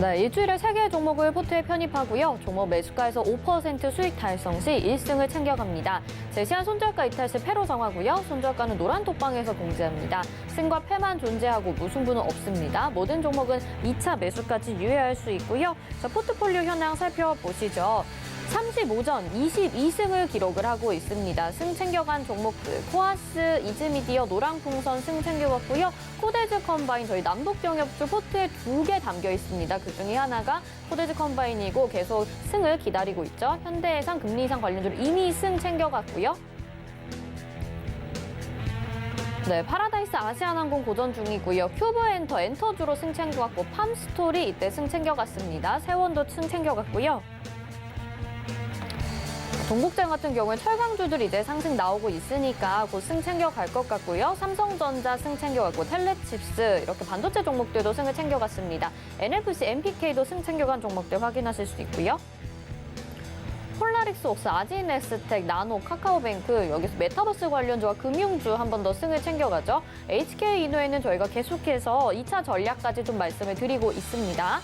네, 일주일에 3개의 종목을 포트에 편입하고요. 종목 매수가에서 5% 수익 달성 시 1승을 챙겨갑니다. 제시한 손절가 이탈 시 패로 정하고요. 손절가는 노란 톡방에서 공지합니다. 승과 패만 존재하고 무승부는 없습니다. 모든 종목은 2차 매수까지 유예할 수 있고요. 자, 포트폴리오 현황 살펴보시죠. 35전 22승을 기록을 하고 있습니다. 승 챙겨간 종목들 코아스, 이즈미디어, 노랑풍선 승 챙겨갔고요. 코데즈 컴바인 저희 남북경협주 포트에 2개 담겨 있습니다. 그중에 하나가 코데즈 컴바인이고 계속 승을 기다리고 있죠. 현대해상, 금리인상 관련주로 이미 승 챙겨갔고요. 네, 파라다이스 아시아나항공 고전 중이고요. 큐브엔터, 엔터주로 승 챙겨갔고 팜스토리 이때 승 챙겨갔습니다. 세원도 승 챙겨갔고요. 동국장 같은 경우에 철강주들 이제 상승 나오고 있으니까 곧 승 챙겨갈 것 같고요. 삼성전자 승 챙겨갔고 텔레칩스 이렇게 반도체 종목들도 승을 챙겨갔습니다. NFC, MPK도 승 챙겨간 종목들 확인하실 수 있고요. 폴라릭스웍스, 아지네스텍, 나노, 카카오뱅크 여기서 메타버스 관련주와 금융주 한 번 더 승을 챙겨가죠. HK이노에는 저희가 계속해서 2차 전략까지 좀 말씀을 드리고 있습니다.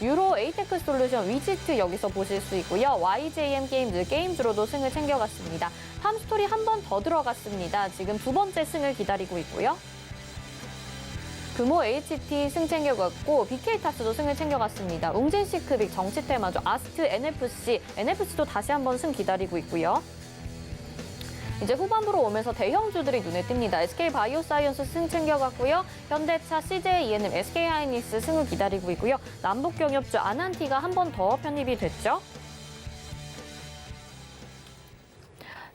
유로, 에이테크 솔루션, 위지트 여기서 보실 수 있고요. YJM 게임즈, 게임즈로도 승을 챙겨갔습니다. 팜스토리 한 번 더 들어갔습니다. 지금 두 번째 승을 기다리고 있고요. 금호 HT 승 챙겨갔고 BK타스도 승을 챙겨갔습니다. 웅진시크빅, 정치테마주, 아스트, NFC도 다시 한 번 승 기다리고 있고요. 이제 후반부로 오면서 대형주들이 눈에 띕니다. SK바이오사이언스 승 챙겨갔고요. 현대차, CJENM, SK하이닉스 승을 기다리고 있고요. 남북경협주 아난티가 한 번 더 편입이 됐죠.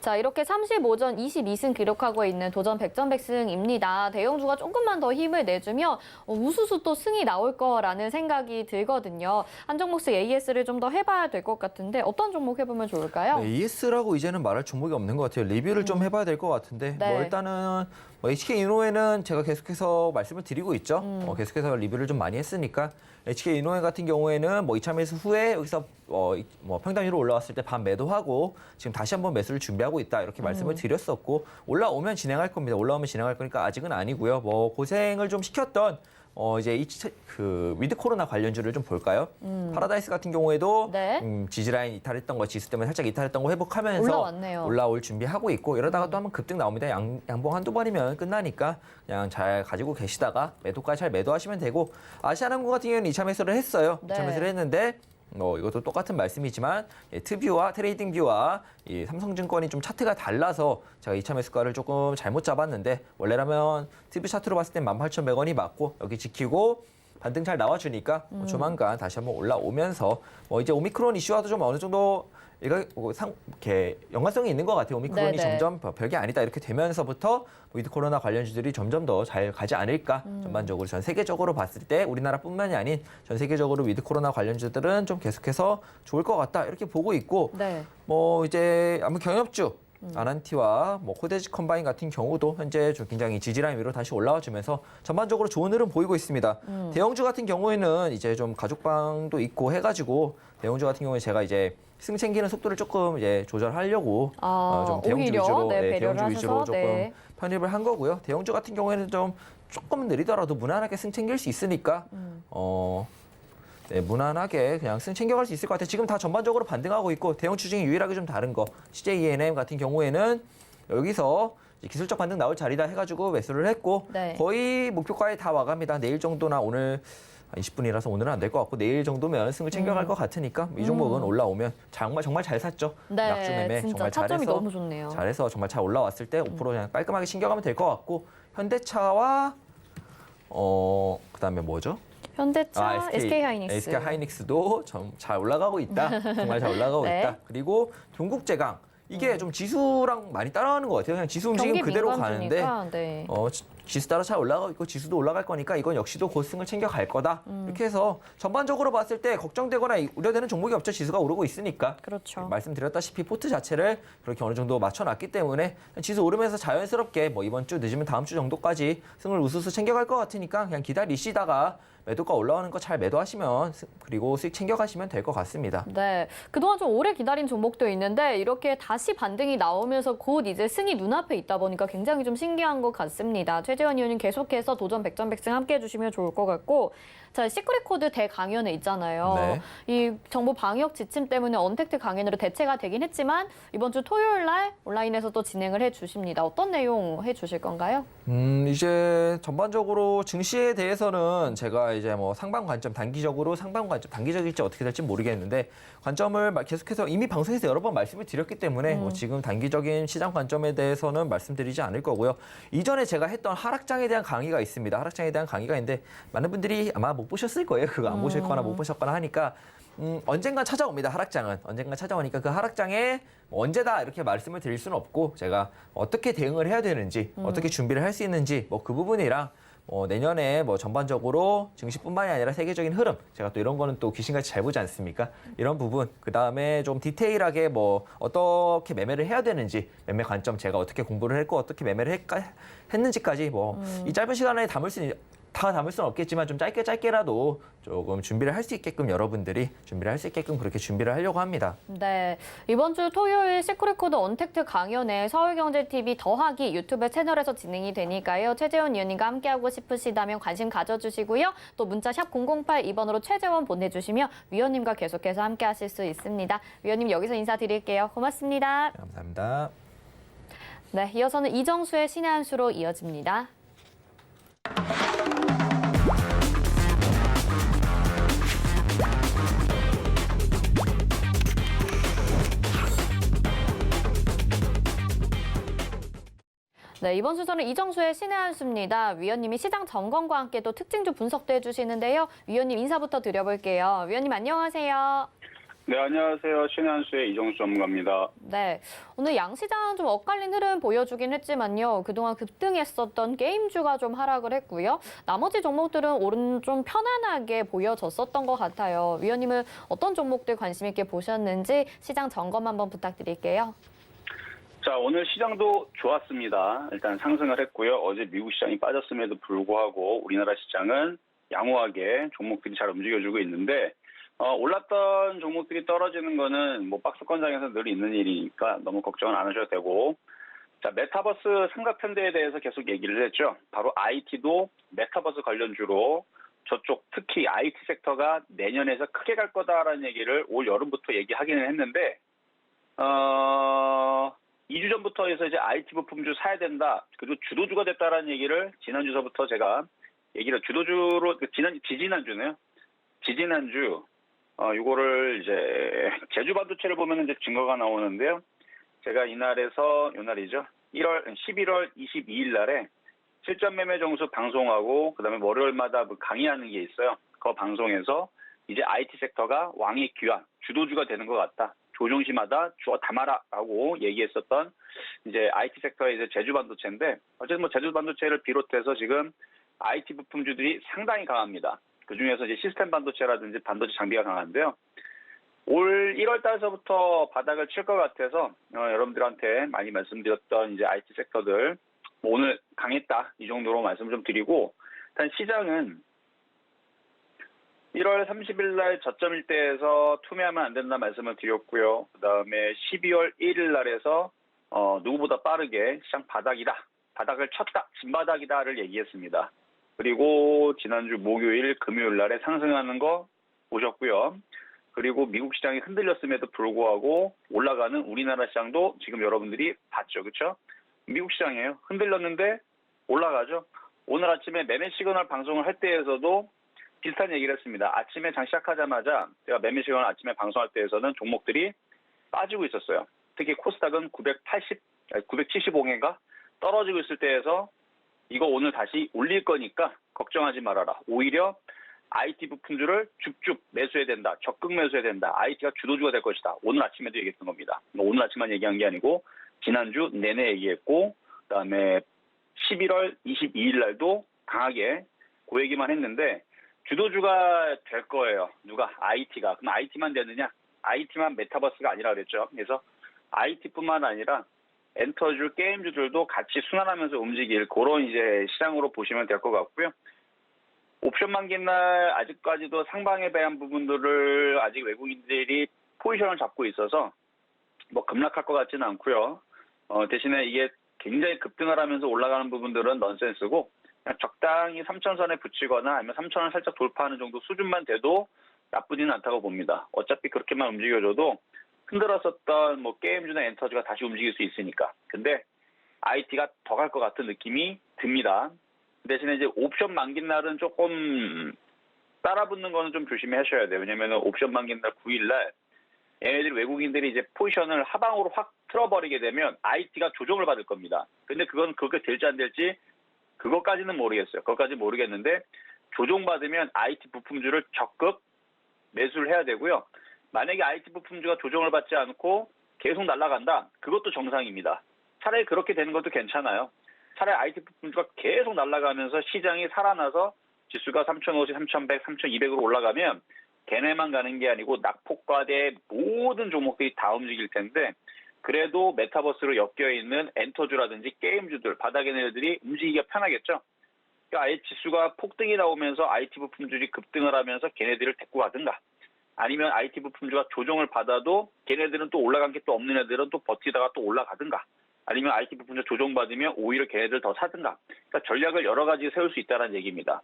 자, 이렇게 35전 22승 기록하고 있는 도전 100전 백승입니다. 대형주가 조금만 더 힘을 내주면 우수수 또 승이 나올 거라는 생각이 들거든요. 한 종목씩 AS를 좀 더 해봐야 될 것 같은데 어떤 종목 해보면 좋을까요? 네, AS라고 이제는 말할 종목이 없는 것 같아요. 리뷰를 좀 해봐야 될 것 같은데 네. 뭐 일단은 HK이노에는 제가 계속해서 말씀을 드리고 있죠. 계속해서 리뷰를 좀 많이 했으니까 HK이노에 같은 경우에는 뭐 2차 매수 후에 여기서 뭐 평단 위로 올라왔을 때 반 매도하고 지금 다시 한번 매수를 준비하고 있다 이렇게 말씀을 드렸었고 올라오면 진행할 겁니다. 올라오면 진행할 거니까 아직은 아니고요. 뭐 고생을 좀 시켰던 이제 위드 코로나 관련주를 좀 볼까요? 파라다이스 같은 경우에도 네. 지지라인 이탈했던 거, 지수 때문에 살짝 이탈했던 거 회복하면서 올라왔네요. 올라올 준비하고 있고 이러다가 또 한번 급등 나옵니다. 양봉 한두 번이면 끝나니까 그냥 잘 가지고 계시다가 매도까지 잘 매도하시면 되고 아시아나항공 같은 경우는 2차 매수를 했어요. 네. 2차 매수를 했는데 이것도 똑같은 말씀이지만 트뷰와 트레이딩 뷰와 이 삼성증권이 좀 차트가 달라서 제가 이차 매수가를 조금 잘못 잡았는데 원래라면 트뷰 차트로 봤을 때 18,100원이 맞고 여기 지키고 반등 잘 나와주니까 조만간 다시 한번 올라오면서 이제 오미크론 이슈와도 좀 어느 정도 이렇게 연관성이 있는 것 같아요. 오미크론이 네네. 점점 별게 아니다 이렇게 되면서부터 위드 코로나 관련주들이 점점 더 잘 가지 않을까. 전반적으로 전 세계적으로 봤을 때 우리나라뿐만이 아닌 전 세계적으로 위드 코로나 관련주들은 좀 계속해서 좋을 것 같다 이렇게 보고 있고 네. 이제 아무 경협주 아난티와 코데지 컴바인 같은 경우도 현재 좀 굉장히 지지라인 위로 다시 올라와주면서 전반적으로 좋은 흐름 보이고 있습니다. 대형주 같은 경우에는 이제 좀 가족방도 있고 해가지고 대형주 같은 경우에 제가 이제 승 챙기는 속도를 조금 이제 조절하려고 좀 대형주 오히려 위주로 배려를 대형주 위주로 하셔서, 조금 편입을 한 거고요. 대형주 같은 경우에는 좀 조금 느리더라도 무난하게 승 챙길 수 있으니까 무난하게 그냥 승 챙겨갈 수 있을 것 같아요. 지금 다 전반적으로 반등하고 있고 대형주 중에 유일하게 좀 다른 거 CJ 같은 경우에는 여기서 이제 기술적 반등 나올 자리다 해가지고 매수를 했고 네. 거의 목표가에 다 와갑니다. 내일 정도나 오늘 20분이라서 오늘은 안 될 것 같고 내일 정도면 승을 챙겨갈 것 같으니까 이 종목은 올라오면 정말 잘 샀죠. 네, 약주 매매 진짜 정말 차점이 잘해서 너무 좋네요. 잘해서 정말 잘 올라왔을 때 5% 그냥 깔끔하게 챙겨가면 될 것 같고 현대차와 그다음에 뭐죠? 현대차, SK 하이닉스. SK 하이닉스도 좀 잘 올라가고 있다. 정말 잘 올라가고 네. 있다. 그리고 동국제강 이게 좀 지수랑 많이 따라가는 것 같아요. 그냥 지수 움직임 경기 그대로 가는데 민감주니까, 네. 지수 따라 잘 올라가고 있고 지수도 올라갈 거니까 이건 역시도 고승을 챙겨갈 거다. 이렇게 해서 전반적으로 봤을 때 걱정되거나 우려되는 종목이 없죠. 지수가 오르고 있으니까. 그렇죠. 말씀드렸다시피 포트 자체를 그렇게 어느 정도 맞춰놨기 때문에 지수 오르면서 자연스럽게 이번 주 늦으면 다음 주 정도까지 승을 우수수 챙겨갈 것 같으니까 그냥 기다리시다가 매도가 올라오는 거 잘 매도하시면 그리고 수익 챙겨가시면 될 것 같습니다. 네, 그동안 좀 오래 기다린 종목도 있는데 이렇게 다시 반등이 나오면서 곧 이제 승이 눈앞에 있다 보니까 굉장히 좀 신기한 것 같습니다. 최재원 의원님 계속해서 도전 백전백승 함께 해주시면 좋을 것 같고 자, 시크릿코드 대강연회 있잖아요. 네. 이 정부 방역 지침 때문에 언택트 강연으로 대체가 되긴 했지만 이번 주 토요일 날 온라인에서 또 진행을 해주십니다. 어떤 내용 해주실 건가요? 이제 전반적으로 증시에 대해서는 제가 이제 상방 관점, 단기적으로 상방 관점, 단기적일지 어떻게 될지 모르겠는데 관점을 계속해서 이미 방송에서 여러 번 말씀을 드렸기 때문에 지금 단기적인 시장 관점에 대해서는 말씀드리지 않을 거고요. 이전에 제가 했던 하락장에 대한 강의가 있습니다. 하락장에 대한 강의가 있는데 많은 분들이 아마 못 보셨을 거예요. 그거 안 보셨거나 못 보셨거나 하니까 언젠간 찾아옵니다. 하락장은. 언젠간 찾아오니까 그 하락장에 언제다 이렇게 말씀을 드릴 수는 없고 제가 어떻게 대응을 해야 되는지 어떻게 준비를 할 수 있는지 그 부분이랑 내년에 전반적으로 증시뿐만이 아니라 세계적인 흐름 제가 또 이런 거는 또 귀신같이 잘 보지 않습니까? 이런 부분 그다음에 좀 디테일하게 어떻게 매매를 해야 되는지 매매 관점 제가 어떻게 공부를 했고 어떻게 매매를 했는지까지 이 짧은 시간에 다 담을 수는 없겠지만 좀 짧게라도 조금 준비를 할 수 있게끔 여러분들이 준비를 할 수 있게끔 그렇게 준비를 하려고 합니다. 네, 이번 주 토요일 시크릿코드 언택트 강연회 서울경제TV 더하기 유튜브 채널에서 진행이 되니까요. 최재원 위원님과 함께하고 싶으시다면 관심 가져주시고요. 또 문자 샵 008-2번으로 최재원 보내주시면 위원님과 계속해서 함께하실 수 있습니다. 위원님 여기서 인사드릴게요. 고맙습니다. 네, 감사합니다. 네, 이어서는 이정수의 신의 한 수로 이어집니다. 네, 이번 순서는 이정수의 신의 한 수입니다. 위원님이 시장 점검과 함께 또 특징주 분석도 해주시는데요. 위원님 인사부터 드려볼게요. 위원님 안녕하세요. 네, 안녕하세요. 신의 한 수의 이정수 전문가입니다. 네, 오늘 양시장은 좀 엇갈린 흐름 보여주긴 했지만요. 그동안 급등했었던 게임주가 좀 하락을 했고요. 나머지 종목들은 오른 좀 편안하게 보여졌었던 것 같아요. 위원님은 어떤 종목들 관심 있게 보셨는지 시장 점검 한번 부탁드릴게요. 자, 오늘 시장도 좋았습니다. 일단 상승을 했고요. 어제 미국 시장이 빠졌음에도 불구하고 우리나라 시장은 양호하게 종목들이 잘 움직여주고 있는데 올랐던 종목들이 떨어지는 거는 박스권장에서 늘 있는 일이니까 너무 걱정은 안 하셔도 되고 자, 메타버스 삼각편대에 대해서 계속 얘기를 했죠. 바로 IT도 메타버스 관련주로 저쪽 특히 IT 섹터가 내년에서 크게 갈 거다라는 얘기를 올 여름부터 얘기하기는 했는데 2주 전부터 해서 이제 IT 부품주 사야 된다. 그리고 주도주가 됐다라는 얘기를 지난주서부터 제가 얘기를 주도주로 지지난주네요. 지지난주 이거를 이제 제주 반도체를 보면 이제 증거가 나오는데요. 제가 이날에서 요날이죠. 11월 22일 날에 실전 매매 정수 방송하고 그다음에 월요일마다 강의하는 게 있어요. 그 방송에서 이제 IT 섹터가 왕의 귀환, 주도주가 되는 것 같다. 조정시마다 주어 담아라라고 얘기했었던 이제 IT 섹터의 이제 제주 반도체인데 어쨌든 뭐 제주 반도체를 비롯해서 지금 IT 부품주들이 상당히 강합니다. 그 중에서 이제 시스템 반도체라든지 반도체 장비가 강한데요. 올 1월 달서부터 바닥을 칠 것 같아서 여러분들한테 많이 말씀드렸던 이제 IT 섹터들 뭐 오늘 강했다 이 정도로 말씀 좀 드리고 일단 시장은 1월 30일 날 저점 일대에서 투매하면 안 된다 말씀을 드렸고요. 그다음에 12월 1일 날에서 누구보다 빠르게 시장 바닥이다. 바닥을 쳤다. 진바닥이다를 얘기했습니다. 그리고 지난주 목요일, 금요일 날에 상승하는 거 보셨고요. 그리고 미국 시장이 흔들렸음에도 불구하고 올라가는 우리나라 시장도 지금 여러분들이 봤죠. 그렇죠? 미국 시장이에요. 흔들렸는데 올라가죠. 오늘 아침에 매매 시그널 방송을 할 때에서도 비슷한 얘기를 했습니다. 아침에 장 시작하자마자 제가 매매 시그널 아침에 방송할 때에서는 종목들이 빠지고 있었어요. 특히 코스닥은 975개인가 떨어지고 있을 때에서 이거 오늘 다시 올릴 거니까 걱정하지 말아라. 오히려 IT 부품주를 줍줍 매수해야 된다. 적극 매수해야 된다. IT가 주도주가 될 것이다. 오늘 아침에도 얘기했던 겁니다. 오늘 아침만 얘기한 게 아니고 지난주 내내 얘기했고 그다음에 11월 22일 날도 강하게 그 얘기만 했는데 주도주가 될 거예요. 누가? IT가. 그럼 IT만 되느냐? IT만 메타버스가 아니라 그랬죠. 그래서 IT뿐만 아니라 엔터주, 게임주들도 같이 순환하면서 움직일 그런 이제 시장으로 보시면 될 것 같고요. 옵션 만기 날 아직까지도 상방에 대한 부분들을 아직 외국인들이 포지션을 잡고 있어서 뭐 급락할 것 같지는 않고요. 대신에 이게 굉장히 급등을 하면서 올라가는 부분들은 넌센스고 그냥 적당히 3,000선에 붙이거나 아니면 3,000원 살짝 돌파하는 정도 수준만 돼도 나쁘지는 않다고 봅니다. 어차피 그렇게만 움직여줘도 흔들었었던 뭐 게임주나 엔터주가 다시 움직일 수 있으니까. 근데 IT가 더 갈 것 같은 느낌이 듭니다. 대신에 이제 옵션 만기 날은 조금 따라붙는 거는 좀 조심하셔야 돼요. 왜냐면 옵션 만기 날 9일 날 얘네들이 외국인들이 이제 포지션을 하방으로 확 틀어버리게 되면 IT가 조정을 받을 겁니다. 근데 그건 그렇게 될지 안 될지 그것까지는 모르겠어요. 그것까지 모르겠는데 조정받으면 IT 부품주를 적극 매수를 해야 되고요. 만약에 IT 부품주가 조정을 받지 않고 계속 날아간다. 그것도 정상입니다. 차라리 그렇게 되는 것도 괜찮아요. 차라리 IT 부품주가 계속 날아가면서 시장이 살아나서 지수가 3,050, 3,100, 3,200으로 올라가면 걔네만 가는 게 아니고 낙폭과대 모든 종목들이 다 움직일 텐데 그래도 메타버스로 엮여있는 엔터주라든지 게임주들, 바닥에 있는 애들이 움직이기가 편하겠죠. 그러니까 아예 지수가 폭등이 나오면서 IT 부품주들이 급등을 하면서 걔네들을 데리고 가든가 아니면 IT 부품주가 조정을 받아도 걔네들은 또 올라간 게 또 없는 애들은 또 버티다가 또 올라가든가 아니면 IT 부품주 조정받으면 오히려 걔네들 더 사든가 그러니까 전략을 여러 가지 세울 수 있다는 얘기입니다.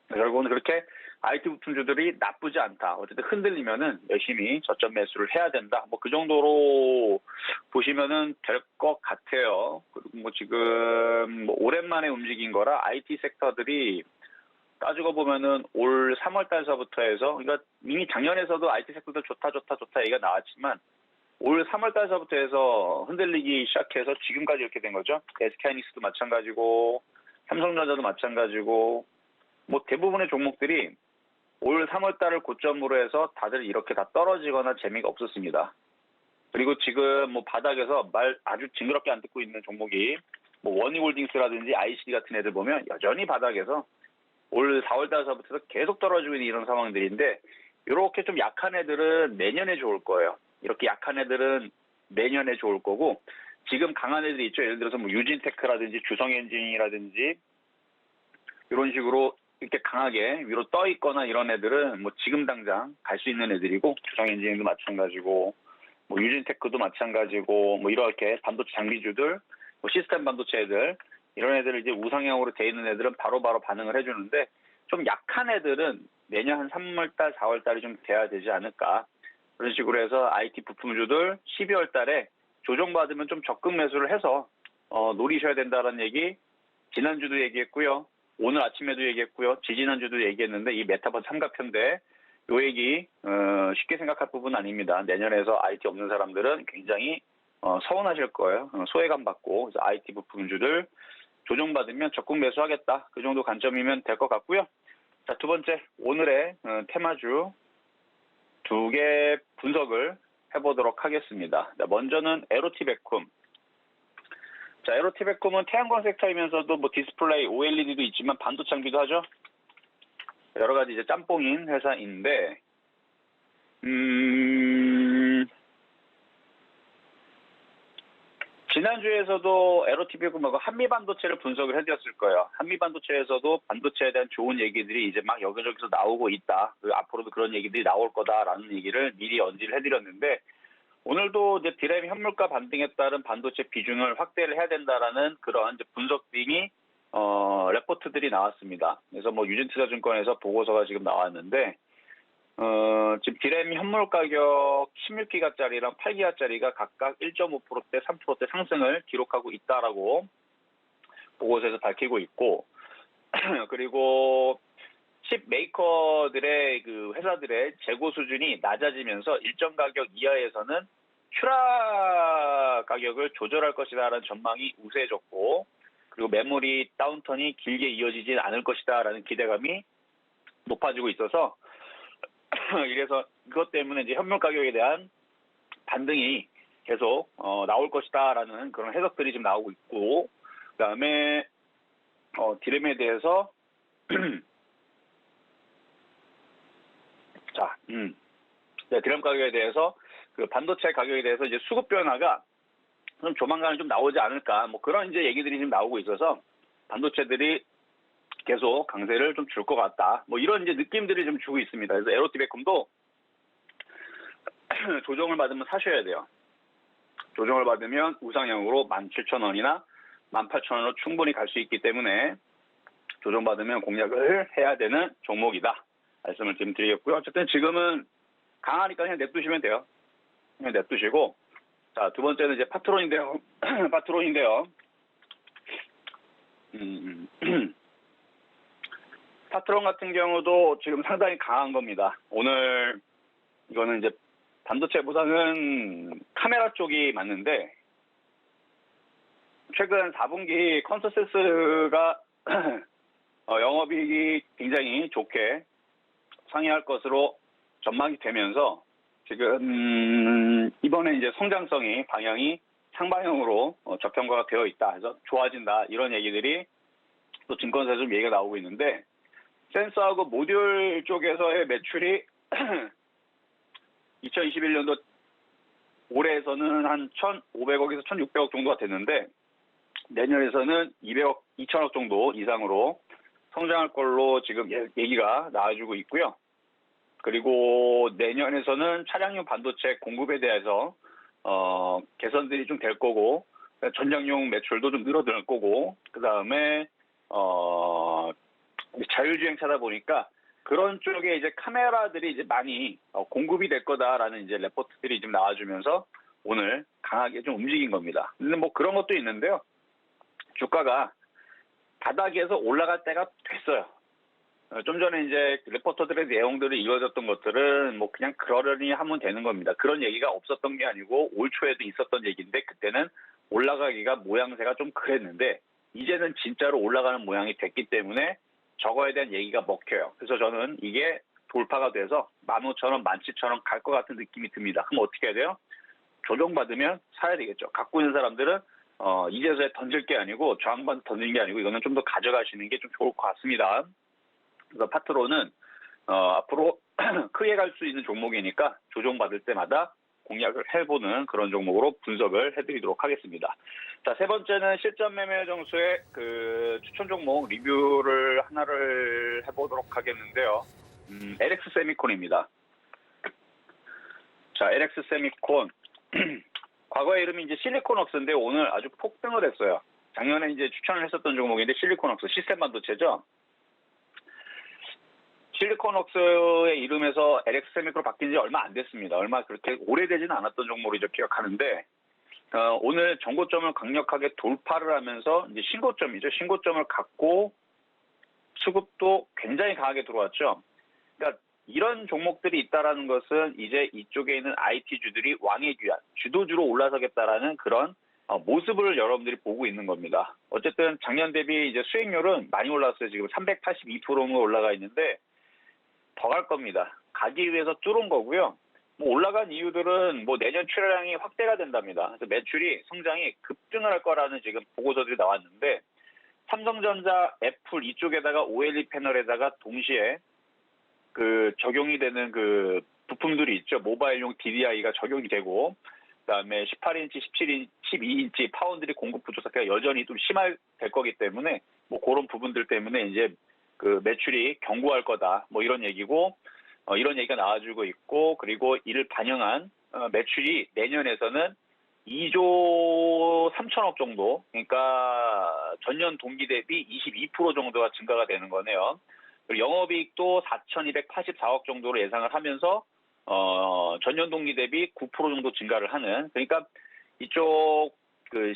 결국은 그렇게 IT 부품주들이 나쁘지 않다. 어쨌든 흔들리면은 열심히 저점 매수를 해야 된다. 뭐 그 정도로 보시면은 될 것 같아요. 그리고 뭐 지금 뭐 오랜만에 움직인 거라 IT 섹터들이 따지고 보면은 올 3월 달서부터 해서 그러니까 이미 작년에서도 IT 섹터들 좋다 얘기가 나왔지만 올 3월 달서부터 해서 흔들리기 시작해서 지금까지 이렇게 된 거죠. SK하이닉스도 마찬가지고 삼성전자도 마찬가지고 뭐 대부분의 종목들이 올 3월 달을 고점으로 해서 다들 이렇게 다 떨어지거나 재미가 없었습니다. 그리고 지금 뭐 바닥에서 말 아주 징그럽게 안 듣고 있는 종목이 뭐 원희홀딩스라든지 ICD 같은 애들 보면 여전히 바닥에서 올 4월 달서부터 계속 떨어지고 있는 이런 상황들인데 이렇게 좀 약한 애들은 내년에 좋을 거예요. 이렇게 약한 애들은 내년에 좋을 거고 지금 강한 애들이 있죠. 예를 들어서 뭐 유진테크라든지 주성엔진이라든지 이런 식으로 이렇게 강하게 위로 떠 있거나 이런 애들은 뭐 지금 당장 갈 수 있는 애들이고 주성엔진도 마찬가지고 뭐 유진테크도 마찬가지고 뭐 이렇게 반도체 장비주들 뭐 시스템 반도체 애들 이런 애들 이제 우상향으로 돼 있는 애들은 바로바로 반응을 해주는데 좀 약한 애들은 내년 한 3월달, 4월달이 좀 돼야 되지 않을까 그런 식으로 해서 IT 부품주들 12월달에 조정받으면 좀 적극 매수를 해서 노리셔야 된다는 얘기 지난주도 얘기했고요. 오늘 아침에도 얘기했고요. 지지난주도 얘기했는데 이 메타버스 삼각편대 요 얘기 쉽게 생각할 부분은 아닙니다. 내년에서 IT 없는 사람들은 굉장히 서운하실 거예요. 소외감 받고 그래서 IT 부품주들 조정받으면 적극 매수하겠다. 그 정도 관점이면 될 것 같고요. 자, 두 번째 오늘의 테마주 2개 분석을 해보도록 하겠습니다. 자, 먼저는 에로티베쿰. 자, 에로티베쿰은 태양광 섹터이면서도 뭐 디스플레이, OLED도 있지만 반도체 장비도 하죠. 여러 가지 이제 짬뽕인 회사인데, 지난주에서도 에로티베쿰하고 한미반도체를 분석을 해드렸을 거예요. 한미반도체에서도 반도체에 대한 좋은 얘기들이 이제 막 여기저기서 나오고 있다. 앞으로도 그런 얘기들이 나올 거다라는 얘기를 미리 언지를 해드렸는데, 오늘도 이제 디램 현물가 반등에 따른 반도체 비중을 확대를 해야 된다라는 그런 이제 분석등이 레포트들이 나왔습니다. 그래서 뭐 유진투자증권에서 보고서가 지금 나왔는데 지금 디램 현물 가격 16기가짜리랑 8기가짜리가 각각 1.5%대, 3%대 상승을 기록하고 있다라고 보고서에서 밝히고 있고 그리고 칩 메이커들의 그 회사들의 재고 수준이 낮아지면서 일정 가격 이하에서는 추락 가격을 조절할 것이다라는 전망이 우세해졌고 그리고 메모리 다운턴이 길게 이어지진 않을 것이다라는 기대감이 높아지고 있어서 이래서 그것 때문에 이제 현물 가격에 대한 반등이 계속 나올 것이다라는 그런 해석들이 지금 나오고 있고 그다음에 디램에 대해서 자, 디램 가격에 대해서 그 반도체 가격에 대해서 이제 수급 변화가 좀 조만간에 좀 나오지 않을까 뭐 그런 이제 얘기들이 지금 나오고 있어서 반도체들이 계속 강세를 좀 줄 것 같다. 뭐 이런 이제 느낌들이 좀 주고 있습니다. 그래서 에로티베쿰도 조정을 받으면 사셔야 돼요. 조정을 받으면 우상향으로 17,000원이나 18,000원으로 충분히 갈 수 있기 때문에 조정받으면 공략을 해야 되는 종목이다. 말씀을 좀 드리겠고요. 어쨌든 지금은 강하니까 그냥 냅두시면 돼요. 그냥 냅두시고 자, 두 번째는 이제 파트론인데요. 파트론인데요. 파트론 같은 경우도 지금 상당히 강한 겁니다. 오늘 이거는 이제 반도체보다는 카메라 쪽이 맞는데 최근 4분기 컨센서스가 영업이익이 굉장히 좋게 상회할 것으로 전망이 되면서 지금 이번에 이제 성장성이 방향이 상방향으로 저평가가 되어 있다. 그래서 좋아진다. 이런 얘기들이 또 증권사에서 좀 얘기가 나오고 있는데 센서하고 모듈 쪽에서의 매출이 2021년도 올해에서는 한 1,500억에서 1,600억 정도가 됐는데 내년에서는 200억, 2,000억 정도 이상으로 성장할 걸로 지금 얘기가 나와주고 있고요. 그리고 내년에서는 차량용 반도체 공급에 대해서 개선들이 좀 될 거고 전장용 매출도 좀 늘어날 거고 그 다음에 자율주행차다 보니까 그런 쪽에 이제 카메라들이 이제 많이 공급이 될 거다라는 이제 레포트들이 좀 나와주면서 오늘 강하게 좀 움직인 겁니다. 근데 뭐 그런 것도 있는데요. 주가가 바닥에서 올라갈 때가 됐어요. 좀 전에 이제 레포터들의 내용들이 이어졌던 것들은 뭐 그냥 그러려니 하면 되는 겁니다. 그런 얘기가 없었던 게 아니고 올 초에도 있었던 얘기인데 그때는 올라가기가 모양새가 좀 그랬는데 이제는 진짜로 올라가는 모양이 됐기 때문에 저거에 대한 얘기가 먹혀요. 그래서 저는 이게 돌파가 돼서 15,000원, 17,000원 갈 것 같은 느낌이 듭니다. 그럼 어떻게 해야 돼요? 조정받으면 사야 되겠죠. 갖고 있는 사람들은 이제서야 던질 게 아니고 저항받아 던지는 게 아니고 이거는 좀 더 가져가시는 게 좀 좋을 것 같습니다. 그래서 파트로는 앞으로 크게 갈 수 있는 종목이니까 조정받을 때마다 공략을 해보는 그런 종목으로 분석을 해드리도록 하겠습니다. 자, 세 번째는 실전 매매 정수의 그 추천 종목 리뷰를 하나를 해보도록 하겠는데요. LX 세미콘입니다. 자, LX 세미콘. 과거의 이름이 이제 실리콘웍스인데 오늘 아주 폭등을 했어요. 작년에 이제 추천을 했었던 종목인데 실리콘웍스 시스템 반도체죠. 실리콘웍스의 이름에서 LX 세미콘으로 바뀐 지 얼마 안 됐습니다. 얼마 그렇게 오래되지는 않았던 종목으로 이제 기억하는데 오늘 정고점을 강력하게 돌파를 하면서 이제 신고점이죠. 신고점을 갖고 수급도 굉장히 강하게 들어왔죠. 그러니까 이런 종목들이 있다라는 것은 이제 이쪽에 있는 IT주들이 왕의 귀환, 주도주로 올라서겠다라는 그런 모습을 여러분들이 보고 있는 겁니다. 어쨌든 작년 대비 이제 수익률은 많이 올랐어요. 지금 382%는 올라가 있는데 더 갈 겁니다. 가기 위해서 뚫은 거고요. 뭐 올라간 이유들은 뭐 내년 출하량이 확대가 된답니다. 그래서 매출이 성장이 급등을 할 거라는 지금 보고서들이 나왔는데 삼성전자, 애플 이쪽에다가 OLED 패널에다가 동시에 그 적용이 되는 그 부품들이 있죠. 모바일용 DDI가 적용이 되고 그다음에 18인치, 17인치, 12인치 파운드리 공급 부족 사태가 여전히 좀 심할 될 거기 때문에 뭐 그런 부분들 때문에 이제 그 매출이 견고할 거다. 뭐 이런 얘기고 이런 얘기가 나와주고 있고 그리고 이를 반영한 매출이 내년에서는 2조 3천억 정도 그러니까 전년 동기 대비 22% 정도가 증가가 되는 거네요. 그리고 영업이익도 4,284억 정도로 예상을 하면서 전년 동기 대비 9% 정도 증가를 하는 그러니까 이쪽 그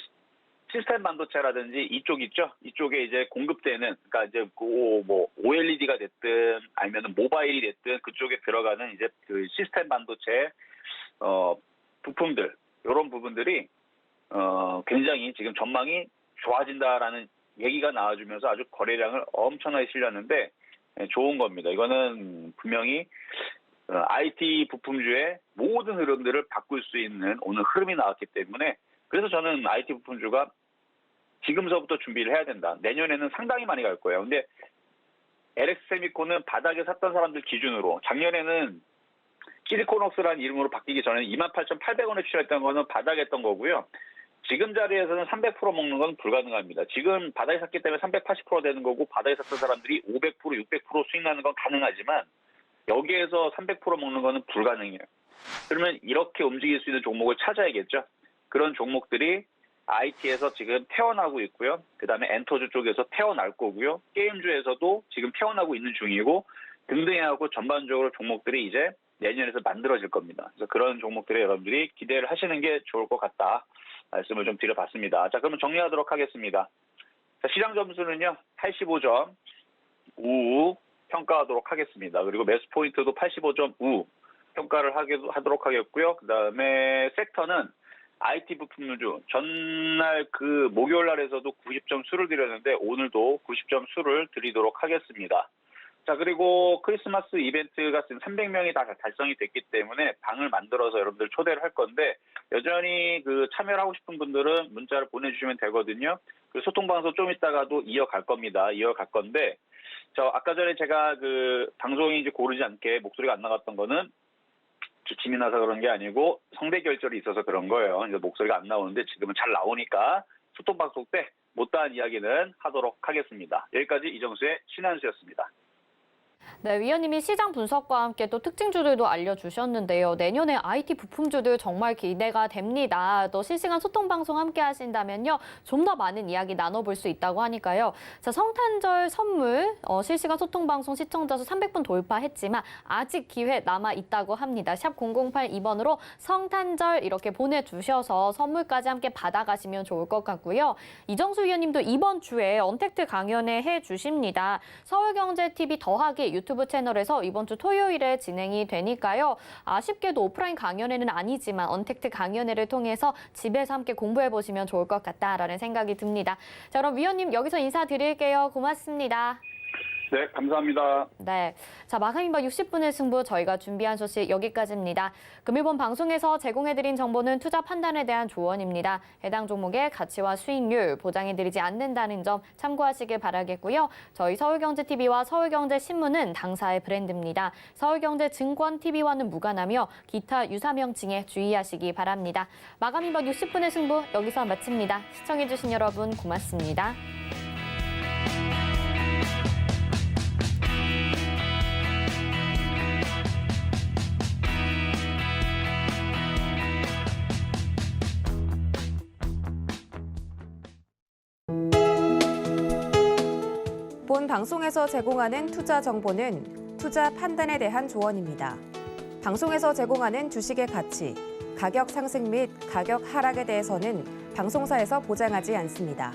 시스템 반도체라든지 이쪽 있죠. 이쪽에 이제 공급되는 그러니까 이제 뭐 OLED가 됐든 아니면 모바일이 됐든 그쪽에 들어가는 이제 그 시스템 반도체 부품들 이런 부분들이 굉장히 지금 전망이 좋아진다라는 얘기가 나와주면서 아주 거래량을 엄청나게 실렸는데 좋은 겁니다. 이거는 분명히 IT 부품주의 모든 흐름들을 바꿀 수 있는 오늘 흐름이 나왔기 때문에 그래서 저는 IT 부품주가 지금서부터 준비를 해야 된다. 내년에는 상당히 많이 갈 거예요. 근데 LX세미콘은 바닥에 샀던 사람들 기준으로 작년에는 시리콘웍스라는 이름으로 바뀌기 전에 28,800원에 출시했던 거는 바닥에 했던 거고요. 지금 자리에서는 300% 먹는 건 불가능합니다. 지금 바닥에 샀기 때문에 380% 되는 거고 바닥에 샀던 사람들이 500%, 600% 수익 나는 건 가능하지만 여기에서 300% 먹는 거는 불가능해요. 그러면 이렇게 움직일 수 있는 종목을 찾아야겠죠. 그런 종목들이 IT에서 지금 태어나고 있고요. 그다음에 엔터주 쪽에서 태어날 거고요. 게임주에서도 지금 태어나고 있는 중이고 등등해하고 전반적으로 종목들이 이제 내년에서 만들어질 겁니다. 그래서 그런 종목들에 여러분들이 기대를 하시는 게 좋을 것 같다. 말씀을 좀 드려봤습니다. 자, 그러면 정리하도록 하겠습니다. 자, 시장 점수는요. 85점 우 평가하도록 하겠습니다. 그리고 매수 포인트도 85점 우 평가를 하도록 하겠고요. 그다음에 섹터는 IT 부품주 전날 그 목요일 날에서도 90점 수를 드렸는데 오늘도 90점 수를 드리도록 하겠습니다. 자, 그리고 크리스마스 이벤트가 지금 300명이 다 달성이 됐기 때문에 방을 만들어서 여러분들 초대를 할 건데 여전히 그 참여를 하고 싶은 분들은 문자를 보내주시면 되거든요. 그 소통방송 좀 이따가도 이어갈 겁니다. 이어갈 건데 아까 전에 제가 그 방송이 이제 고르지 않게 목소리가 안 나갔던 거는 기침이 나서 그런 게 아니고 성대 결절이 있어서 그런 거예요. 이제 목소리가 안 나오는데 지금은 잘 나오니까 소통방송 때 못다한 이야기는 하도록 하겠습니다. 여기까지 이정수의 신한수였습니다. 네, 위원님이 시장 분석과 함께 또 특징주들도 알려주셨는데요. 내년에 IT 부품주들 정말 기대가 됩니다. 또 실시간 소통 방송 함께 하신다면요. 좀 더 많은 이야기 나눠볼 수 있다고 하니까요. 자, 성탄절 선물 실시간 소통 방송 시청자 수 300분 돌파했지만 아직 기회 남아 있다고 합니다. 샵 0082번으로 성탄절 이렇게 보내주셔서 선물까지 함께 받아가시면 좋을 것 같고요. 이정수 위원님도 이번 주에 언택트 강연회 해주십니다. 서울경제TV 더하기 유튜브 채널에서 이번 주 토요일에 진행이 되니까요. 아쉽게도 오프라인 강연회는 아니지만 언택트 강연회를 통해서 집에서 함께 공부해보시면 좋을 것 같다라는 생각이 듭니다. 자, 그럼 위원님 여기서 인사드릴게요. 고맙습니다. 네, 감사합니다. 네, 자 마감인박 60분의 승부 저희가 준비한 소식 여기까지입니다. 금일본 방송에서 제공해드린 정보는 투자 판단에 대한 조언입니다. 해당 종목의 가치와 수익률 보장해드리지 않는다는 점 참고하시길 바라겠고요. 저희 서울경제TV와 서울경제신문은 당사의 브랜드입니다. 서울경제증권TV와는 무관하며 기타 유사 명칭에 주의하시기 바랍니다. 마감인박 60분의 승부 여기서 마칩니다. 시청해주신 여러분 고맙습니다. 본 방송에서 제공하는 투자 정보는 투자 판단에 대한 조언입니다. 방송에서 제공하는 주식의 가치, 가격 상승 및 가격 하락에 대해서는 방송사에서 보장하지 않습니다.